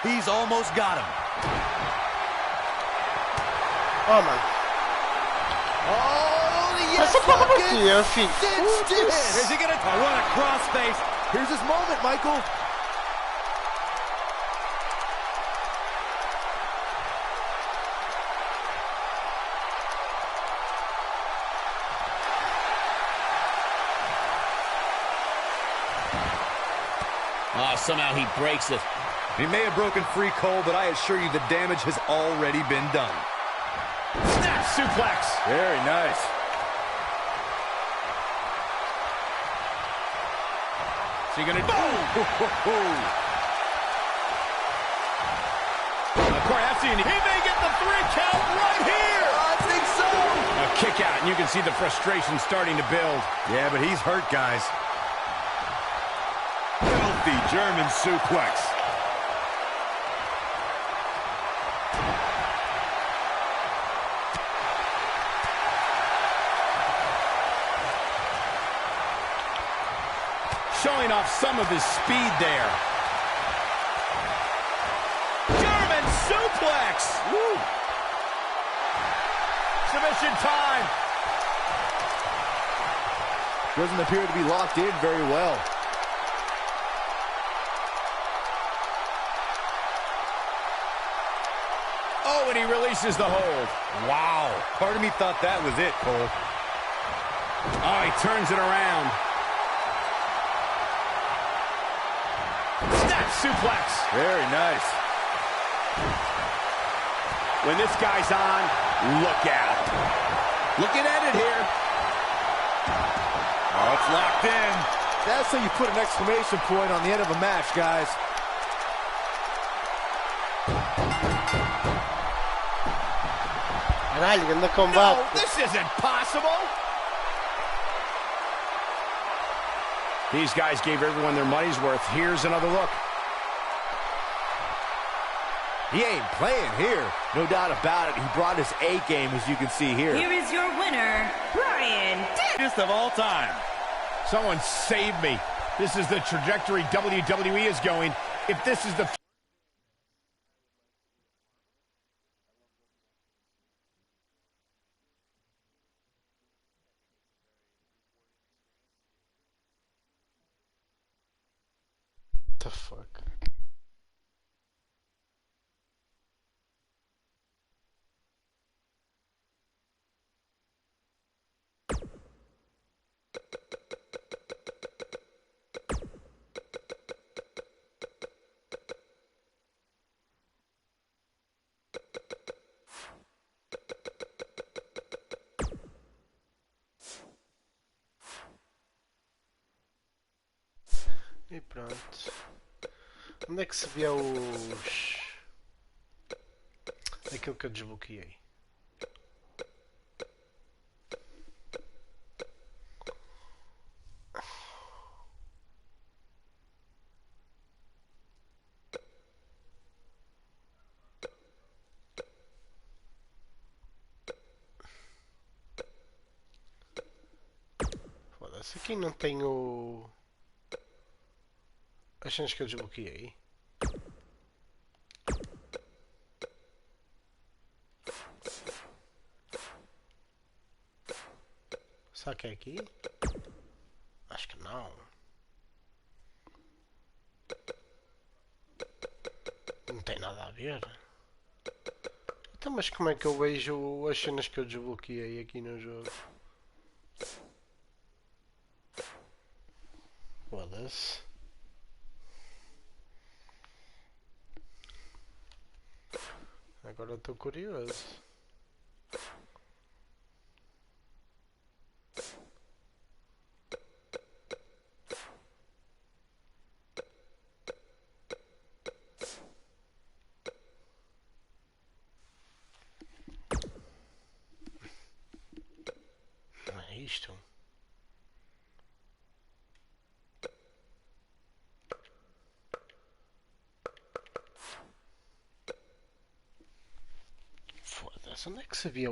He's almost got him. Oh, mano. Oh, yes, Essa porra aqui, eu fico. Is he gonna run a crossface? Here's his moment, Michael. Somehow he breaks it. He may have broken free, Cole, but I assure you the damage has already been done. Snap suplex. Very nice. So you're gonna... Boom! Corey, that's the... He may get the 3 count right here! I think so! A kick out, and you can see the frustration starting to build. Yeah, but he's hurt, guys. Filthy German suplex. Showing off some of his speed there. German suplex! Woo! Submission time. Doesn't appear to be locked in very well. and he releases the hold. Wow. Part of me thought that was it, Cole. Oh, he turns it around. Snap suplex. Very nice. When this guy's on, look out. Looking at it here. Oh, it's locked in. That's how you put an exclamation point on the end of a match, guys. Caralho, anda No, combate. this isn't possible. These guys gave everyone their money's worth. Here's another look. He ain't playing here. No doubt about it. He brought his A game, as you can see here. Here is your winner, Brian. Greatest of all time. Someone save me. This is the trajectory WWE is going. If this is the... The fuck? E pronto. Onde é que se vê os... aquilo que eu desbloqueei? Foda-se, aqui não tenho... as cenas que eu desbloqueei. Será que é aqui? Acho que não. Não tem nada a ver. Então, mas como é que eu vejo as cenas que eu desbloqueei aqui no jogo? Foda-se. Agora estou curioso. Não é isto? Foda-se, onde é que sabia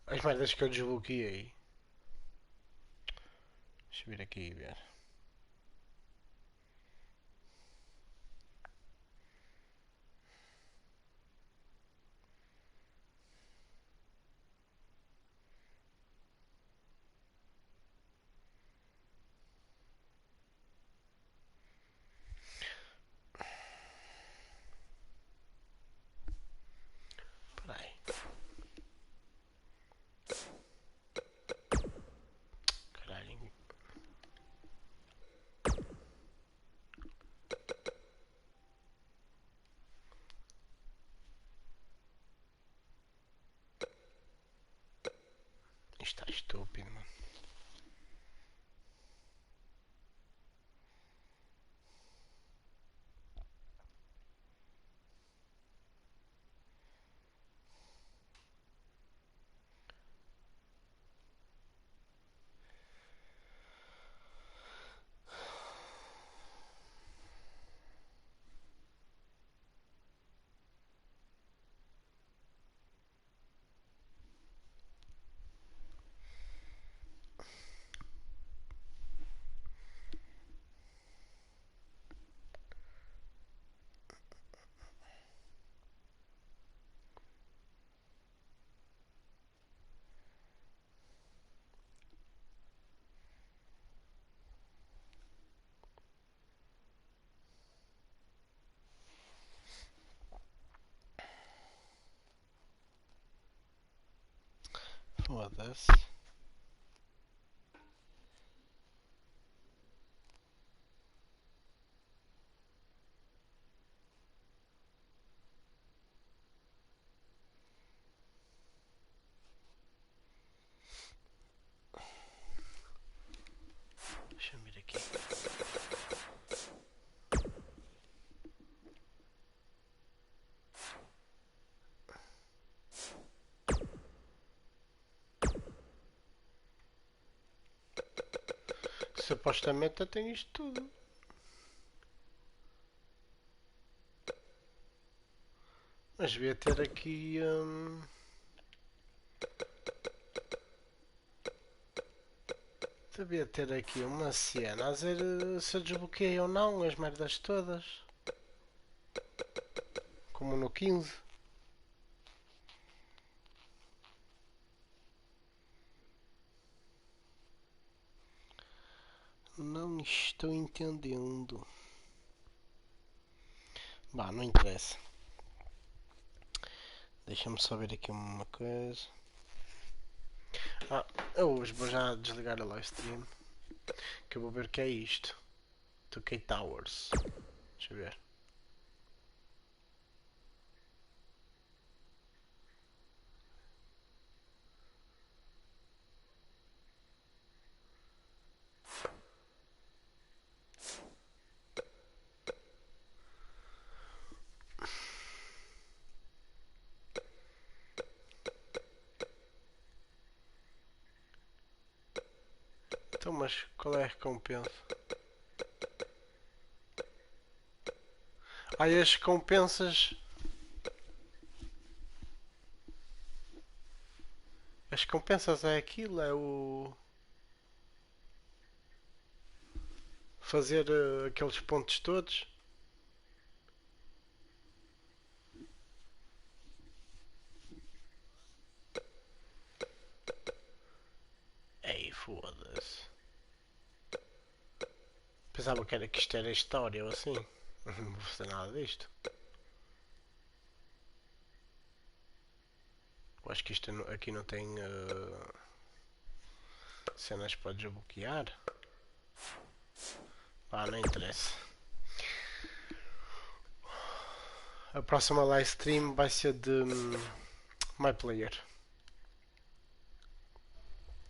as merdas que eu desbloqueei? Deixa eu vir aqui e ver. Peraí. Caralho. Isto está estúpido, mano. Foda-se. Deixa-me vir aqui. Supostamente eu tenho isto tudo. Mas devia ter aqui. Devia ter aqui uma cena a dizer se eu desbloqueei ou não as merdas todas. Como no 15. Não estou entendendo. Bah, não interessa. Deixa-me só ver aqui uma coisa. Eu hoje vou já desligar a live stream. Que eu vou ver o que é isto. 2K Towers. Deixa eu ver. Então, mas qual é a recompensa? As recompensas. As recompensas é aquilo, é o. Fazer aqueles pontos todos. Ei, foda-se. Pensava que isto era história ou assim. Não vou fazer nada disto. Eu acho que isto aqui não tem cenas para desbloquear. Não interessa. A próxima live stream vai ser de My Player.